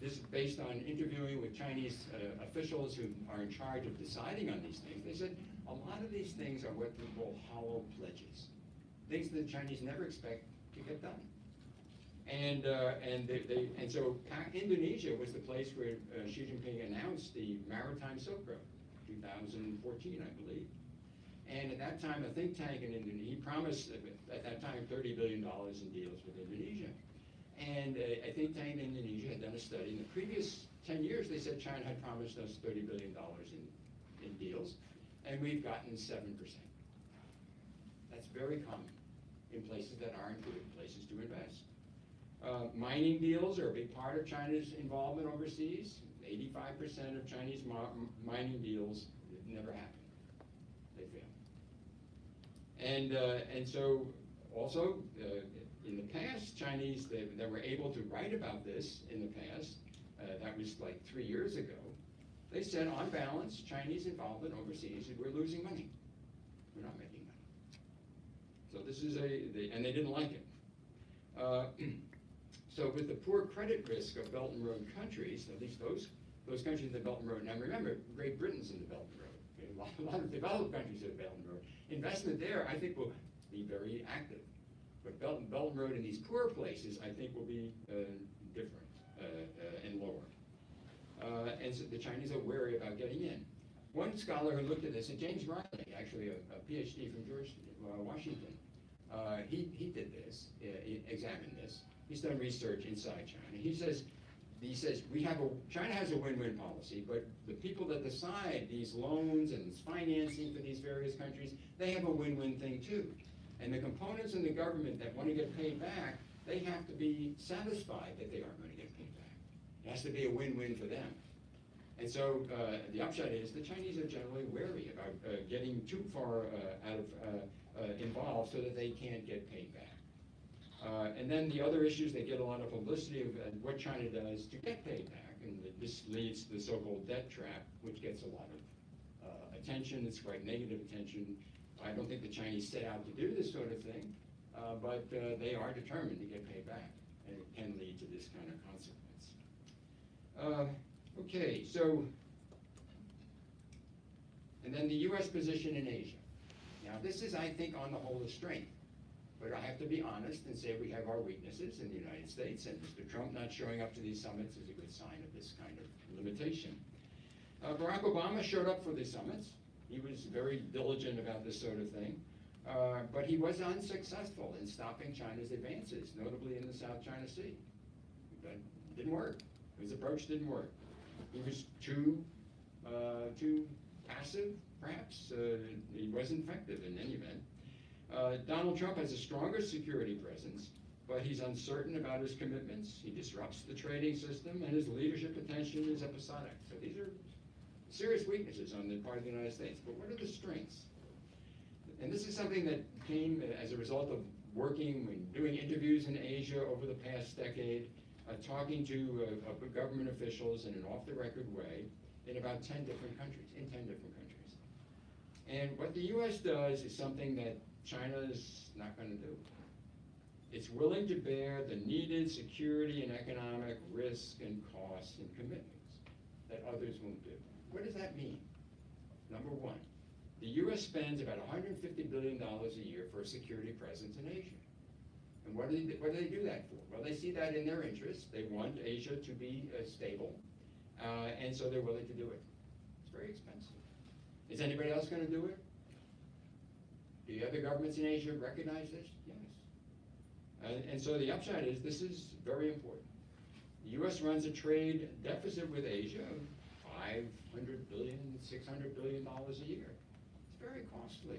this is based on interviewing with Chinese officials who are in charge of deciding on these things. They said a lot of these things are what we call hollow pledges, things that the Chinese never expect to get done. And so Indonesia was the place where Xi Jinping announced the Maritime Silk Road, 2014, I believe. And at that time, a think tank in Indonesia, he promised at that time $30 billion in deals with Indonesia. And a think tank in Indonesia had done a study. In the previous 10 years, they said China had promised us $30 billion in deals, and we've gotten 7%. That's very common in places that aren't good places to invest. Mining deals are a big part of China's involvement overseas. 85% of Chinese mining deals never happen. They fail. And so also in the past, Chinese that were able to write about this in the past, that was like 3 years ago, they said on balance, Chinese involvement overseas, we're losing money. We're not making money. So this is and they didn't like it. So with the poor credit risk of Belt and Road countries, at least those countries in the Belt and Road, now remember, Great Britain's in the Belt and Road. Okay, a lot of developed countries in the Belt and Road. Investment there, I think, will be very active. But Belt and Road in these poor places, I think, will be different and lower. And so the Chinese are wary about getting in. One scholar who looked at this, and James Riley, actually a PhD from Washington, he did this, he examined this. He's done research inside China. He says he says, China has a win-win policy, but the people that decide these loans and financing for these various countries, they have a win-win thing too. And the components in the government that want to get paid back, they have to be satisfied that they are going to get paid back. It has to be a win-win for them. And so the upshot is the Chinese are generally wary about getting too far involved so that they can't get paid back. And then the other issues, they get a lot of publicity of what China does to get paid back, and this leads to the so-called debt trap, which gets a lot of attention. It's quite negative attention. I don't think the Chinese set out to do this sort of thing, but they are determined to get paid back, and it can lead to this kind of consequence. Okay, so, and then the U.S. position in Asia. Now, this is, I think, on the whole, a strength. But I have to be honest and say we have our weaknesses in the United States, and Mr. Trump not showing up to these summits is a good sign of this kind of limitation. Barack Obama showed up for these summits. He was very diligent about this sort of thing, but he was unsuccessful in stopping China's advances, notably in the South China Sea. That didn't work. His approach didn't work. He was too passive, perhaps. He wasn't effective in any event. Donald Trump has a stronger security presence, but he's uncertain about his commitments. He disrupts the trading system, and his leadership attention is episodic. So these are serious weaknesses on the part of the United States. But what are the strengths? And this is something that came as a result of working and doing interviews in Asia over the past decade, talking to government officials in an off-the-record way in about 10 different countries, And what the U.S. does is something that China is not going to do. It's willing to bear the needed security and economic risk and costs and commitments that others won't do. What does that mean? Number one, the U.S. spends about $150 billion a year for a security presence in Asia. And what do they do that for? Well, they see that in their interest. They want Asia to be stable, and so they're willing to do it. It's very expensive. Is anybody else going to do it? Do the other governments in Asia recognize this? Yes. And so the upshot is this is very important. The U.S. runs a trade deficit with Asia of $500 billion, $600 billion a year. It's very costly.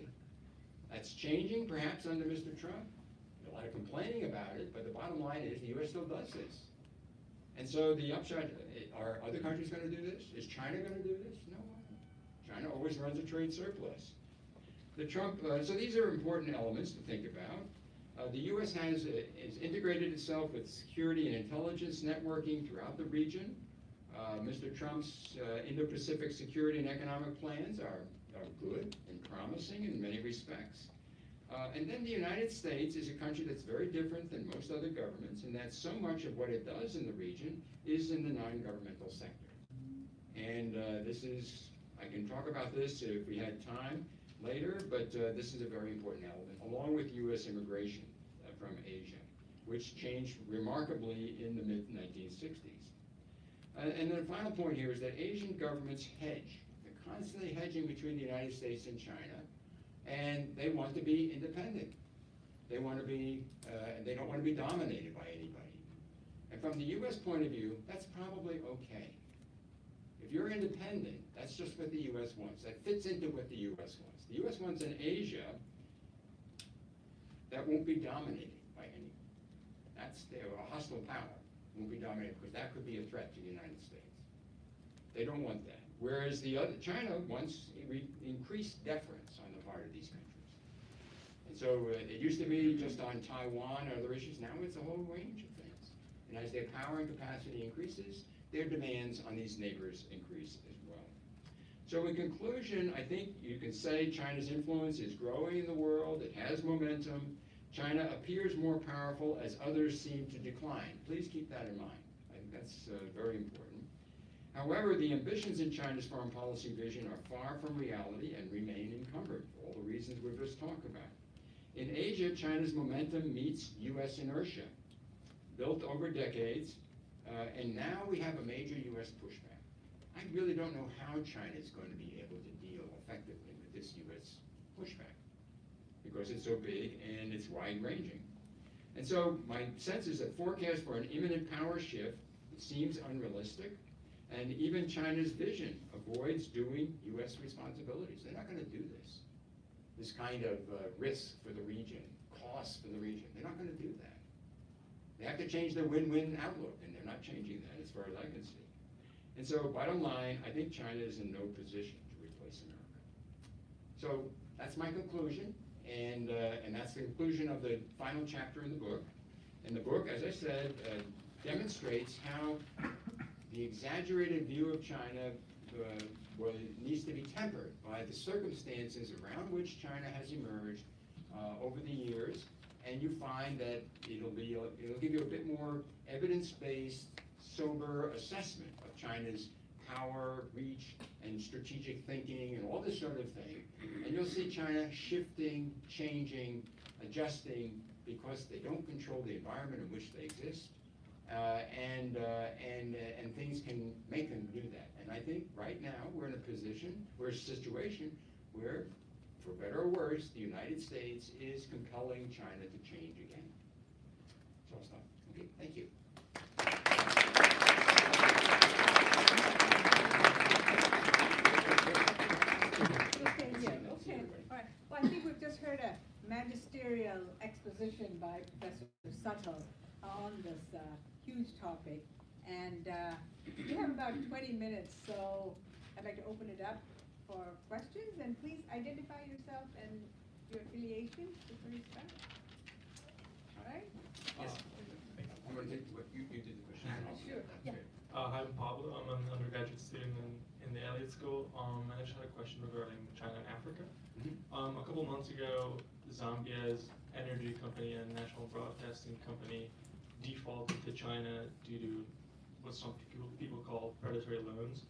That's changing perhaps under Mr. Trump. A lot of complaining about it, but the bottom line is the U.S. still does this. And so the upshot, are other countries going to do this? Is China going to do this? No. China always runs a trade surplus. So these are important elements to think about. The U.S. has integrated itself with security and intelligence networking throughout the region. Mr. Trump's Indo-Pacific security and economic plans are good and promising in many respects. And then the United States is a country that's very different than most other governments, in that so much of what it does in the region is in the non-governmental sector. And I can talk about this if we had time later, but this is a very important element, along with U.S. immigration from Asia, which changed remarkably in the mid-1960s. And then the final point here is that Asian governments hedge. They're constantly hedging between the United States and China, and they want to be independent. They want to be, they don't want to be dominated by anybody. And from the U.S. point of view, that's probably okay. If you're independent, that's just what the U.S. wants. That fits into what the U.S. wants. The U.S. wants an Asia that won't be dominated by anyone. That's a hostile power won't be dominated, because that could be a threat to the United States. They don't want that. Whereas China wants increased deference on the part of these countries. And so it used to be just on Taiwan or other issues. Now it's a whole range of things. And as their power and capacity increases, their demands on these neighbors increase as well. So in conclusion, I think you can say China's influence is growing in the world. It has momentum. China appears more powerful as others seem to decline. Please keep that in mind. I think that's very important. However, the ambitions in China's foreign policy vision are far from reality and remain encumbered for all the reasons we've just talked about. In Asia, China's momentum meets U.S. inertia, built over decades, and now we have a major U.S. pushback. I really don't know how China is going to be able to deal effectively with this U.S. pushback, because it's so big and it's wide-ranging. And so my sense is that forecasts for an imminent power shift It seems unrealistic. And even China's vision avoids doing U.S. responsibilities. They're not going to do this. This kind of risk for the region, cost for the region. They're not going to do that. They have to change their win-win outlook, and they're not changing that as far as I can see. And so, bottom line, I think China is in no position to replace America. So that's my conclusion, and that's the conclusion of the final chapter in the book. And the book, as I said, demonstrates how the exaggerated view of China needs to be tempered by the circumstances around which China has emerged over the years, and you find that it'll give you a bit more evidence-based, sober assessment of China's power, reach, and strategic thinking, and all this sort of thing. And you'll see China shifting, changing, adjusting, because they don't control the environment in which they exist. And things can make them do that. And I think right now we're in a situation where, for better or worse, the United States is compelling China to change again. So I'll stop. Okay, thank you. Okay, yeah, okay, all right. Well, I think we've just heard a magisterial exposition by Professor Suttle on this huge topic, and we have about 20 minutes, so I'd like to open it up for questions, and please identify yourself and your affiliation before you start. All right? Yes. I'm going to take what you did the question. Sure. Yeah. Hi, I'm Pablo. I'm an undergraduate student in the Elliott School. And I just had a question regarding China and Africa. Mhm. A couple months ago, Zambia's energy company and national broadcasting company defaulted to China due to what some people call predatory loans.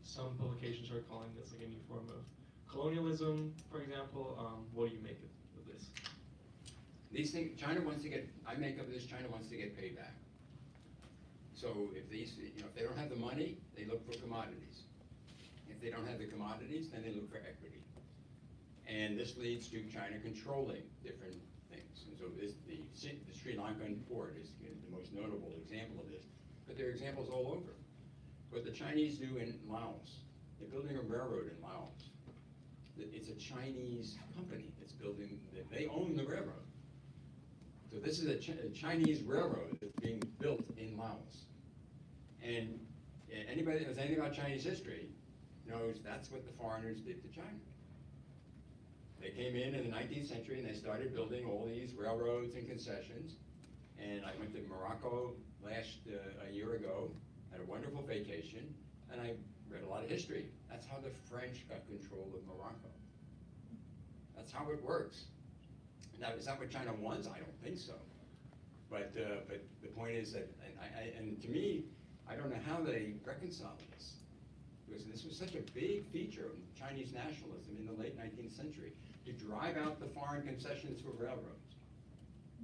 Some publications are calling this like a new form of colonialism, for example. What do you make of this? These things, China wants to get, I make of this, China wants to get payback. So if these, if they don't have the money, they look for commodities. If they don't have the commodities, then they look for equity. And this leads to China controlling different things. And so the Sri Lankan port is the most notable example of this. But there are examples all over. What the Chinese do in Laos, they're building a railroad in Laos. It's a Chinese company that's building, they own the railroad. So this is a Chinese railroad that's being built in Laos. And anybody that knows anything about Chinese history knows that's what the foreigners did to China. They came in the 19th century and they started building all these railroads and concessions. And I went to Morocco a year ago, had a wonderful vacation, and I read a lot of history. That's how the French got control of Morocco. That's how it works. Now, is that what China wants? I don't think so. But the point is that, and to me, I don't know how they reconcile this. Because this was such a big feature of Chinese nationalism in the late 19th century, to drive out the foreign concessions for railroads.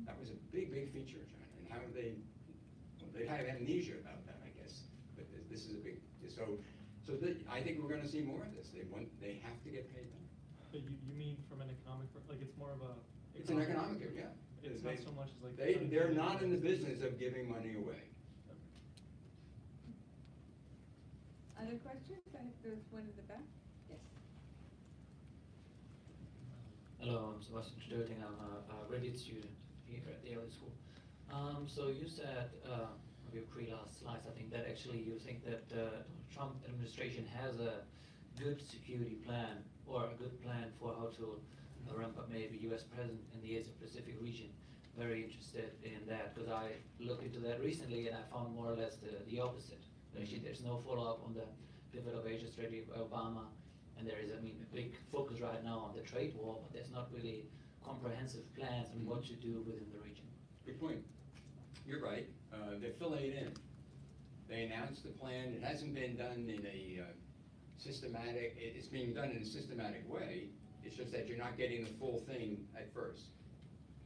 That was a big, big feature of China. And how they have amnesia about that, I guess. But this is a big, I think we're going to see more of this. They have to get paid back. But you mean from an economic, like it's more of a... It's an economic, yeah. It's not so much as like... They're not in the business of giving money away. Other questions? I think there's one in the back. Yes. Hello, I'm Sebastian Stölting. I'm a graduate student here at the Elliott School. So you said of your pre-last slides, I think that actually you think that the Trump administration has a good security plan or a good plan for how to ramp up maybe U.S. president in the Asia-Pacific region. Very interested in that because I looked into that recently and I found more or less the opposite. Actually, there's no follow-up on the pivot of Asia strategy by Obama, and there is, a big focus right now on the trade war, but there's not really comprehensive plans on what to do within the region. Good point. You're right. They're filling it in. They announced the plan. It hasn't been done in a systematic, it's being done in a systematic way. It's just that you're not getting the full thing at first.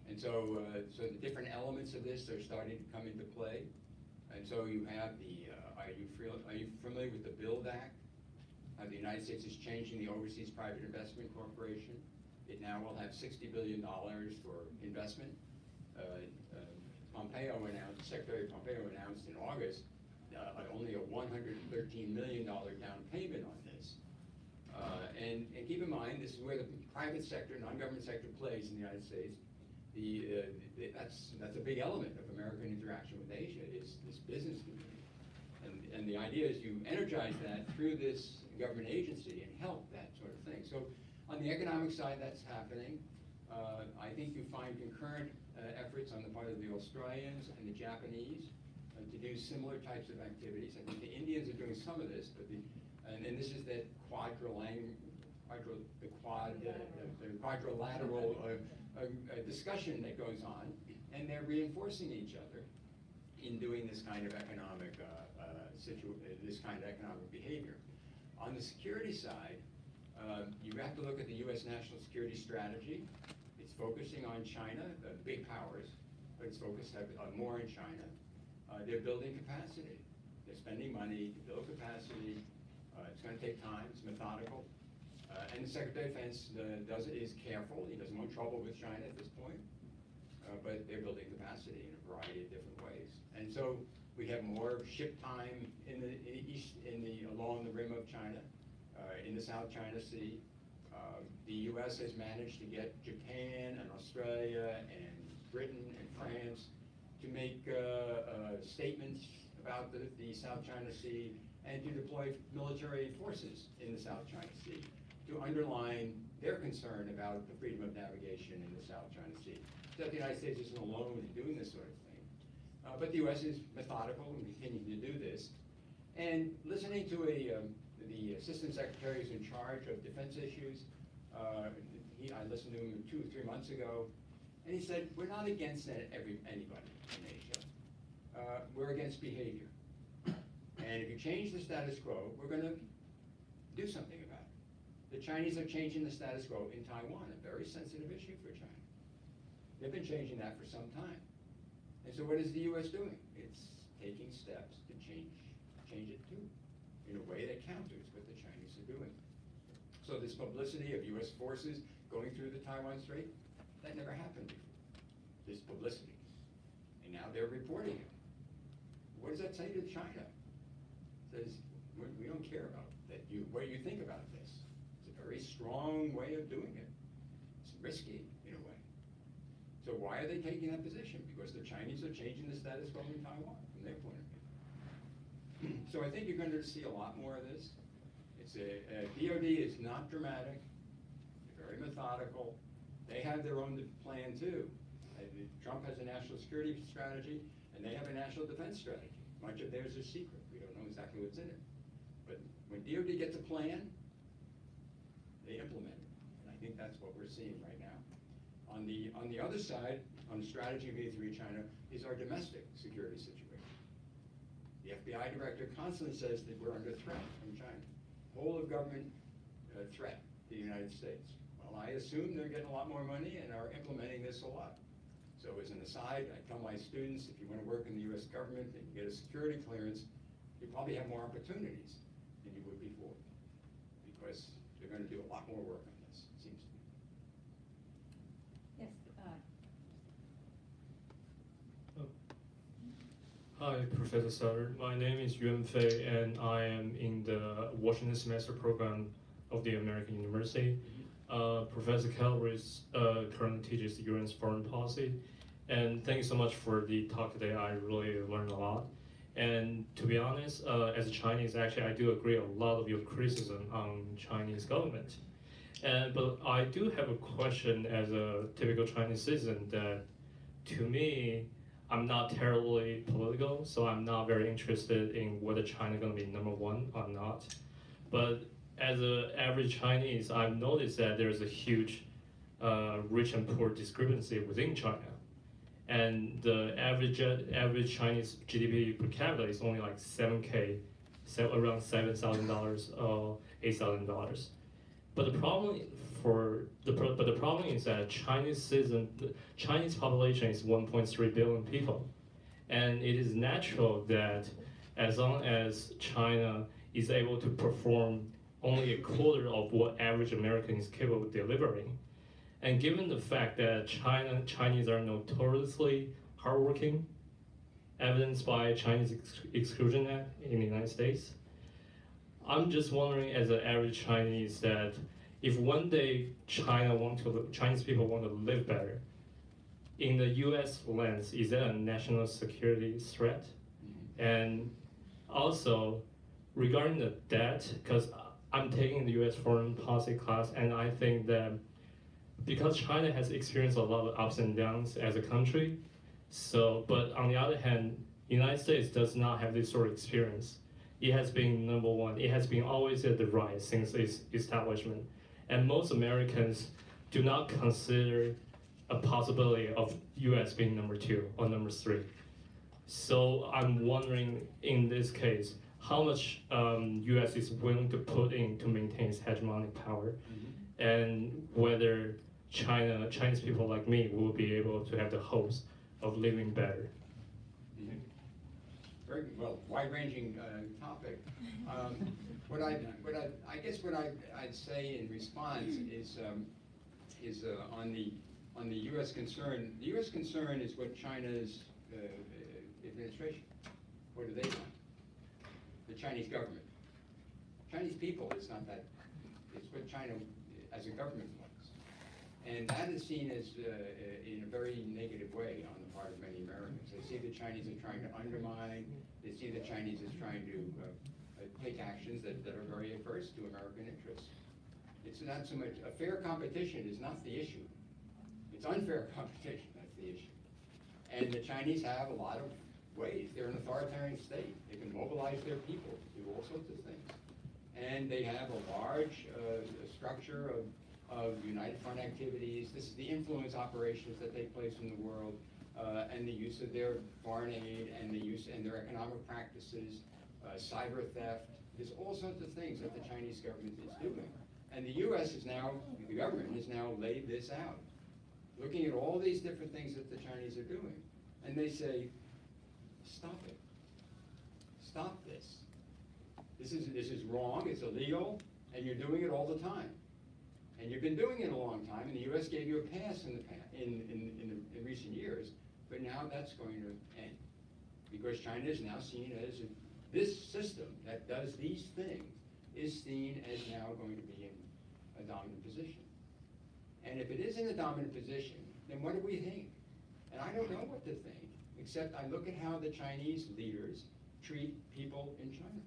And so the different elements of this are starting to come into play. And so you have are you familiar with the BUILD Act? The United States is changing the Overseas Private Investment Corporation. It now will have $60 billion for investment. Pompeo Secretary Pompeo announced in August only a $113 million down payment on this. And keep in mind, this is where the private sector, non-government sector plays in the United States. That's a big element of American interaction with Asia, is this business community. And the idea is you energize that through this government agency and help that sort of thing. So on the economic side, that's happening. I think you find concurrent efforts on the part of the Australians and the Japanese to do similar types of activities. I think the Indians are doing some of this, but and this is that quadrilateral discussion that goes on, and they're reinforcing each other in doing this kind of economic behavior. On the security side, you have to look at the U.S. national security strategy. It's focusing on China, the big powers, but it's focused more on China. They're building capacity. They're spending money to build capacity. It's going to take time. It's methodical. And the Secretary of Defense is careful. He doesn't want trouble with China at this point. But they're building capacity in a variety of different ways. And so we have more ship time along the rim of China, in the South China Sea. The U.S. has managed to get Japan and Australia and Britain and France to make statements about the South China Sea and to deploy military forces in the South China Sea to underline their concern about the freedom of navigation in the South China Sea. So the United States isn't alone in doing this sort of thing. But the U.S. is methodical and continuing to do this. And listening to the assistant secretary who's in charge of defense issues, I listened to him 2 or 3 months ago, and he said, we're not against anybody in Asia. We're against behavior. And if you change the status quo, we're going to do something about it. The Chinese are changing the status quo in Taiwan, a very sensitive issue for China. They've been changing that for some time. And so what is the U.S. doing? It's taking steps to change it too, in a way that counters what the Chinese are doing. So this publicity of U.S. forces going through the Taiwan Strait, that never happened before, this publicity. And now they're reporting it. What does that say to China? It says, we don't care about that. What do you think about this? It's a very strong way of doing it. It's risky in a way. So why are they taking that position? Because the Chinese are changing the status quo in Taiwan from their point of view. So I think you're going to see a lot more of this. It's DOD is not dramatic. They're very methodical. They have their own plan too. Trump has a national security strategy, and they have a national defense strategy. Much of theirs is secret. We don't know exactly what's in it. But when DOD gets a plan, they implement it. And I think that's what we're seeing right now. On the other side, on the strategy vis-a-vis China, is our domestic security situation. The FBI director constantly says that we're under threat from China. Whole of government threat to the United States. Well, I assume they're getting a lot more money and are implementing this a lot. So as an aside, I tell my students, if you want to work in the U.S. government and you get a security clearance, you probably have more opportunities than you would before, because they're going to do a lot more work on this, it seems to me. Yes. Hi, Professor Sutter. My name is Yuan Fei, and I am in the Washington semester program of the American University. Professor Calabrese currently teaches U.S. foreign policy. And thank you so much for the talk today. I really learned a lot. And to be honest, as a Chinese, actually, I do agree a lot of your criticism on Chinese government. But I do have a question as a typical Chinese citizen that, to me, I'm not terribly political, so I'm not very interested in whether China is going to be #1 or not. But as an average Chinese, I've noticed that there's a huge rich and poor discrepancy within China. And the average Chinese GDP per capita is only like $7,000, around $7,000 or $8,000. But the problem is that Chinese population is 1.3 billion people, and it is natural that as long as China is able to perform only a quarter of what average American is capable of delivering, and given the fact that Chinese are notoriously hardworking, evidenced by Chinese Exclusion Act in the United States. I'm just wondering, as an average Chinese, that if one day Chinese people want to live better, in the U.S. lens, is that a national security threat? And also, regarding the debt, because I'm taking the U.S. foreign policy class, and I think that because China has experienced a lot of ups and downs as a country, but on the other hand, United States does not have this sort of experience. It has been number one. It has been always at the rise since its establishment. And most Americans do not consider a possibility of US being number 2 or number 3. So I'm wondering, in this case, how much US is willing to put in to maintain its hegemonic power, and whether Chinese people like me will be able to have the hopes of living better. Very well, wide-ranging topic. What I'd say in response is on the U.S. concern. The U.S. concern is what China's administration. What do they want? The Chinese government. Chinese people. It's not that. It's what China as a government wants, and that is seen as in a very negative way on the part of many Americans. They see the Chinese are trying to undermine. They see the Chinese as trying to take actions that are very adverse to American interests. It's not so much a fair competition is not the issue. It's unfair competition that's the issue. And the Chinese have a lot of ways. They're an authoritarian state. They can mobilize their people to do all sorts of things. And they have a large structure of United Front activities. This is the influence operations that take place in the world, and the use of their foreign aid, and their economic practices, cyber theft. There's all sorts of things that the Chinese government is doing. And the U.S. the government has now laid this out, looking at all these different things that the Chinese are doing. And they say, stop it. Stop this. This is wrong, it's illegal, and you're doing it all the time. And you've been doing it a long time, and the U.S. gave you a pass in recent years, but now that's going to end. Because China is now seen as, this system that does these things is seen as now going to be in a dominant position. And if it is in a dominant position, then what do we think? And I don't know what to think, except I look at how the Chinese leaders treat people in China.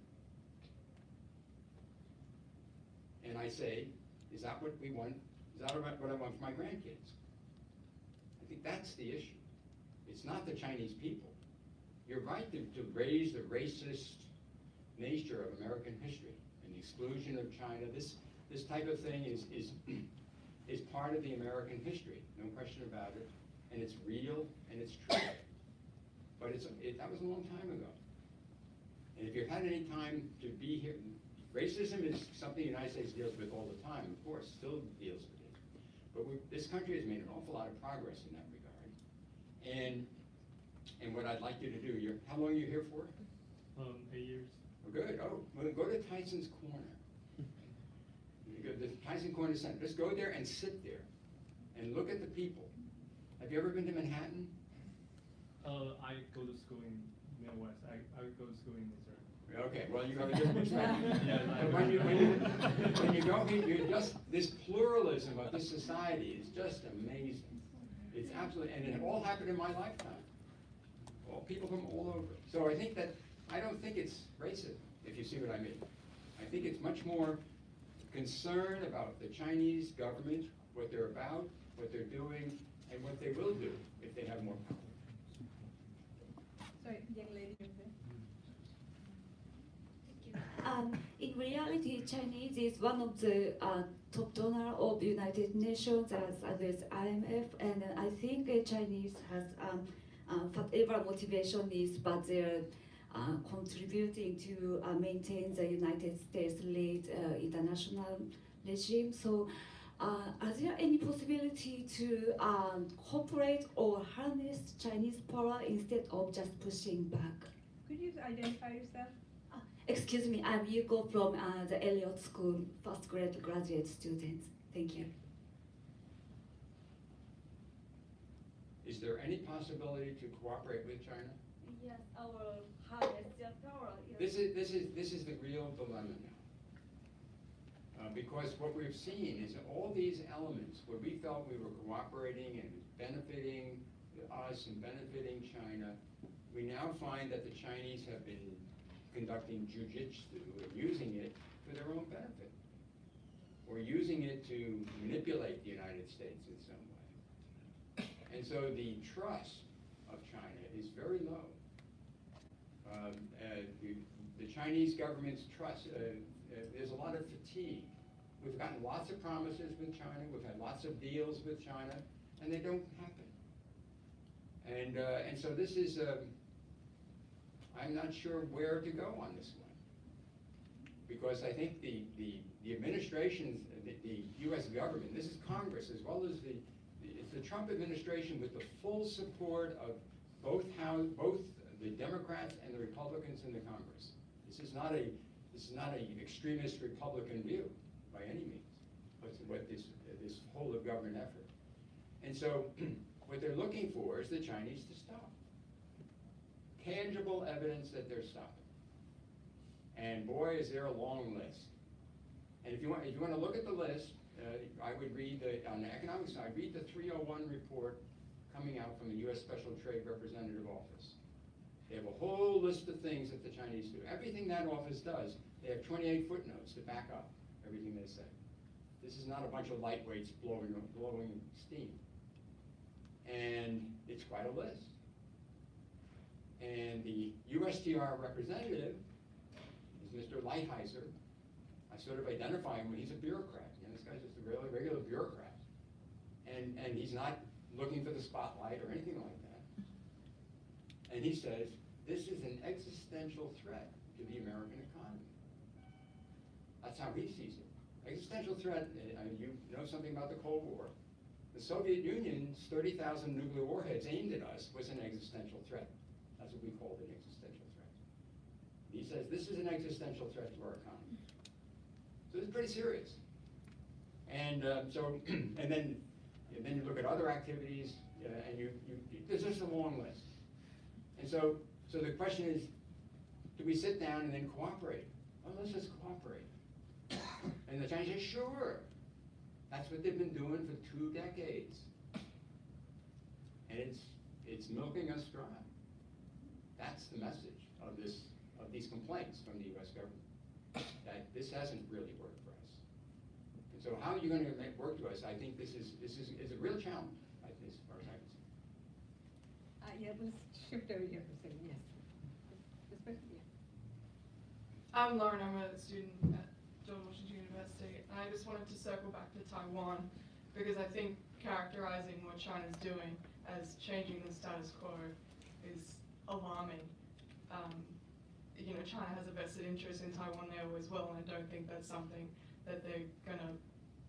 And I say, is that what we want? Is that what I want for my grandkids? I think that's the issue. It's not the Chinese people. You're right to raise the racist nature of American history and the exclusion of China. This type of thing is part of the American history, no question about it. And it's real and it's true. But that was a long time ago. And if you've had any time to be here, racism is something the United States deals with all the time, of course, still deals with it. But this country has made an awful lot of progress in that regard. And what I'd like you to do, how long are you here for? 8 years. Oh, good. Oh, well, go to Tyson's Corner. You go to the Tyson Corner Center. Just go there and sit there and look at the people. Have you ever been to Manhattan? I go to school in Midwest. I go to school in Missouri. Okay, well, you have a different perspective. But when you go here, this pluralism of this society is just amazing. It's absolutely, and it all happened in my lifetime. All people from all over. So I don't think it's racism, if you see what I mean. I think it's much more concern about the Chinese government, what they're about, what they're doing, and what they will do if they have more power. Sorry, young lady. In reality, Chinese is one of the top donor of United Nations as well as IMF, and I think Chinese has whatever motivation is, but they're contributing to maintain the United States-led international regime. So, are there any possibility to cooperate or harness Chinese power instead of just pushing back? Could you identify yourself? Excuse me, I'm Yuko from the Elliott School, first grade graduate student. Thank you. Is there any possibility to cooperate with China Yes, our highest power. This is the real dilemma now. Because what we've seen is that all these elements where we felt we were cooperating and benefiting us and benefiting China, we now find that the Chinese have been conducting jujitsu and using it for their own benefit, or using it to manipulate the United States in some way. And so the trust of China is very low. The Chinese government's trust, there's a lot of fatigue. We've gotten lots of promises with China, we've had lots of deals with China, and they don't happen. And so this is, I'm not sure where to go on this one. Because I think the administrations, the US government, this is Congress as well as it's the Trump administration with the full support of both the Democrats and the Republicans in the Congress. This is not an extremist Republican view by any means, but this whole of government effort. And so what they're looking for is the Chinese to stop. Tangible evidence that they're stopping. And boy, is there a long list. And if you want to look at the list, I would read on the economic side, read the 301 report coming out from the U.S. Special Trade Representative Office. They have a whole list of things that the Chinese do. Everything that office does, they have 28 footnotes to back up everything they say. This is not a bunch of lightweights blowing steam. And it's quite a list. And the USTR representative is Mr. Lighthizer. I sort of identify him when he's a bureaucrat. You know, this guy's just a really regular bureaucrat. And he's not looking for the spotlight or anything like that. And he says, this is an existential threat to the American economy. That's how he sees it. Existential threat, you know something about the Cold War. The Soviet Union's 30,000 nuclear warheads aimed at us was an existential threat. That's what we called an existential threat. He says this is an existential threat to our economy. So it's pretty serious. And and then you look at other activities, and there's just a long list. And so the question is, do we sit down and then cooperate? Well, let's just cooperate. And the Chinese say, sure. That's what they've been doing for 2 decades. And it's milking us dry. That's the message of these complaints from the US government, that this hasn't really worked for us. And so how are you going to make work to us? I think this is a real challenge, as far as I can see. Yeah, let's shift over here for a second, yes. This person, yeah. I'm Lauren, I'm a student at George Washington University, and I just wanted to circle back to Taiwan, because I think characterizing what China's doing as changing the status quo is alarming. You know, China has a vested interest in Taiwan, they always will, and I don't think that's something that they're going to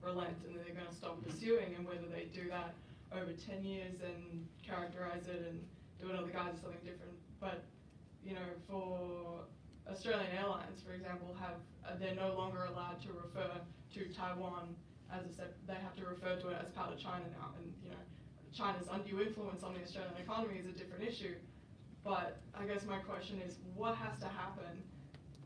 relent and that they're going to stop pursuing, and whether they do that over 10 years and characterize it and do it other guys is something different. But, you know, for Australian Airlines, for example, they're no longer allowed to refer to Taiwan as they have to refer to it as part of China now. And, you know, China's undue influence on the Australian economy is a different issue. But I guess my question is, what has to happen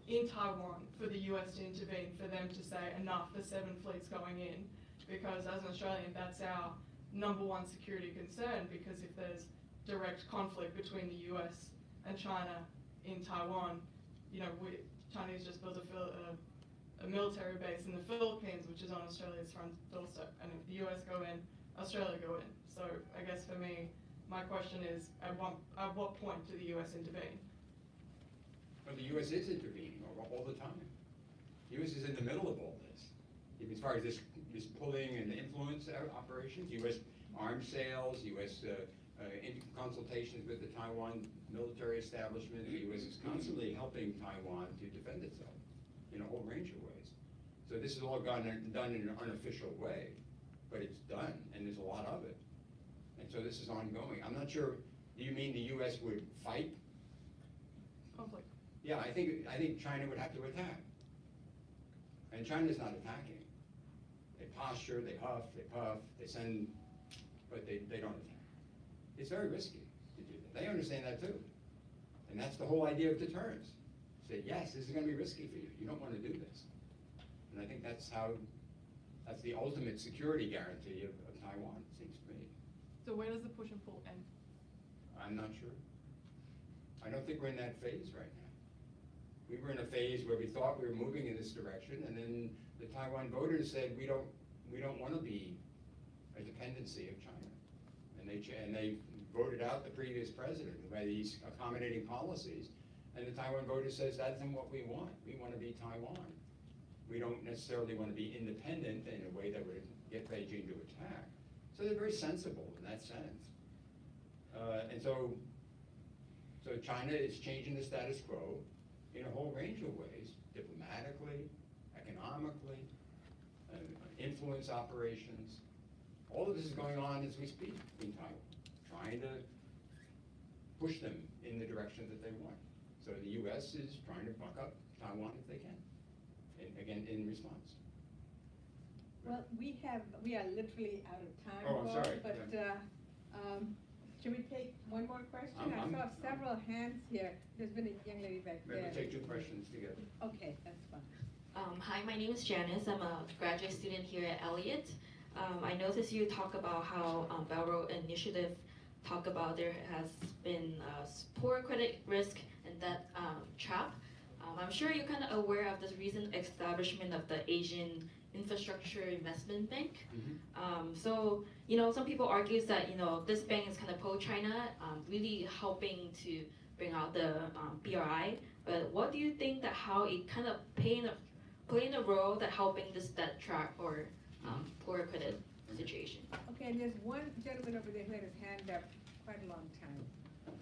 in Taiwan for the US to intervene, for them to say enough, the 7 fleets going in? Because as an Australian, that's our #1 security concern, because if there's direct conflict between the US and China in Taiwan, you know, China's just built a military base in the Philippines, which is on Australia's front doorstep. And if the US go in, Australia go in. So I guess for me, my question is, at what point do the US intervene? Well, the US is intervening all the time. The US is in the middle of all this. As far as this pulling and influence operations, US arms sales, US consultations with the Taiwan military establishment, the US is constantly helping Taiwan to defend itself in a whole range of ways. So this is all done in an unofficial way, but it's done, and there's a lot of it. And so this is ongoing. I'm not sure, do you mean the US would fight? Conflict. Yeah, I think China would have to attack. And China's not attacking. They posture, they huff, they puff, they send, but they don't attack. It's very risky to do that. They understand that too. And that's the whole idea of deterrence. Say, yes, this is going to be risky for you. You don't want to do this. And I think that's the ultimate security guarantee of Taiwan, it seems to me. So where does the push and pull end? I'm not sure. I don't think we're in that phase right now. We were in a phase where we thought we were moving in this direction, and then the Taiwan voters said, we don't want to be a dependency of China. And they voted out the previous president who had these accommodating policies, and the Taiwan voter says, that's not what we want. We want to be Taiwan. We don't necessarily want to be independent in a way that would get Beijing to attack. So they're very sensible in that sense. And so China is changing the status quo in a whole range of ways, diplomatically, economically, influence operations. All of this is going on as we speak in Taiwan, trying to push them in the direction that they want. So the U.S. is trying to buck up Taiwan if they can, and again, in response. Well, we are literally out of time. Oh, I'm Paul, sorry. But should we take one more question? I saw several hands here. There's been a young lady back there. Maybe we'll take two questions together. Okay, that's fine. Hi, my name is Janice. I'm a graduate student here at Elliott. I noticed you talk about how Belt Road Initiative talk about there has been poor credit risk and that trap. I'm sure you're kind of aware of this recent establishment of the Asian Infrastructure Investment Bank. So, some people argue that, this bank is kind of pro-China, really helping to bring out the BRI. But what do you think that how it kind of playing a role that helping this debt trap or poor credit situation? Okay, and there's one gentleman over there who had his hand up quite a long time,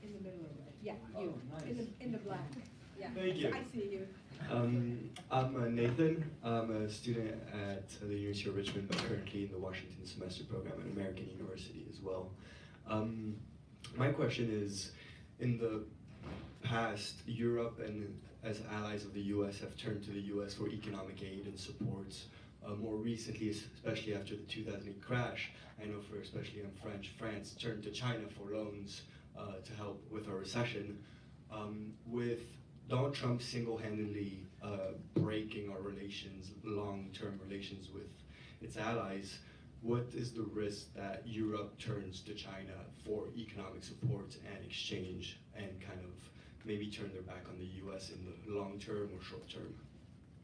in the middle of it. Yeah, you, nice. in the black. Yeah. Thank you. I see you. I'm Nathan. I'm a student at the University of Richmond, but currently in the Washington semester program at American University as well. My question is, in the past, Europe and as allies of the US have turned to the US for economic aid and support. More recently, especially after the 2008 crash, I know for especially in France turned to China for loans to help with our recession. With Donald Trump single-handedly breaking our relations, long-term relations with its allies, what is the risk that Europe turns to China for economic support and exchange and kind of maybe turn their back on the US in the long term or short term?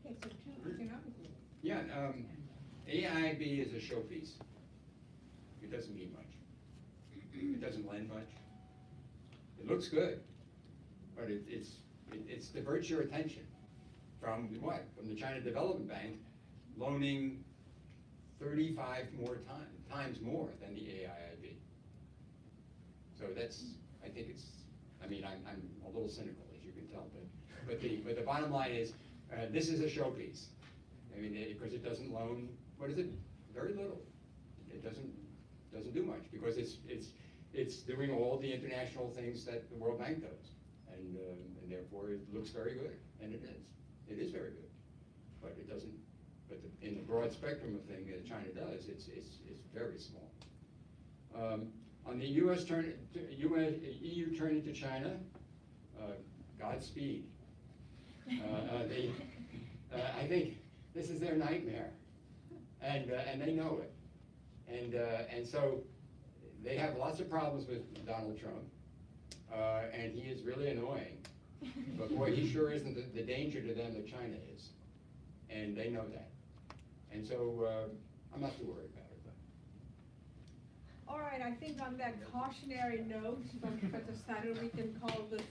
Okay, so two economically. Yeah, AIB is a showpiece. It doesn't mean much. It doesn't lend much. It looks good, but it's diverts your attention from what? From the China Development Bank loaning 35 more times more than the AIIB. So I think I'm a little cynical, as you can tell, but the bottom line is, this is a showpiece. Because it doesn't loan, what is it? Very little. It doesn't do much because it's doing all the international things that the World Bank does, and therefore it looks very good, and it is. It is very good, but it doesn't. But in the broad spectrum of things that China does, it's very small. On the EU turning to China, Godspeed. I think this is their nightmare, and they know it, and so they have lots of problems with Donald Trump, and he is really annoying. But boy, he sure isn't the danger to them that China is, and they know that, and so I'm not too worried about it. But. All right, I think on that cautionary note from Professor Sutter, we can call this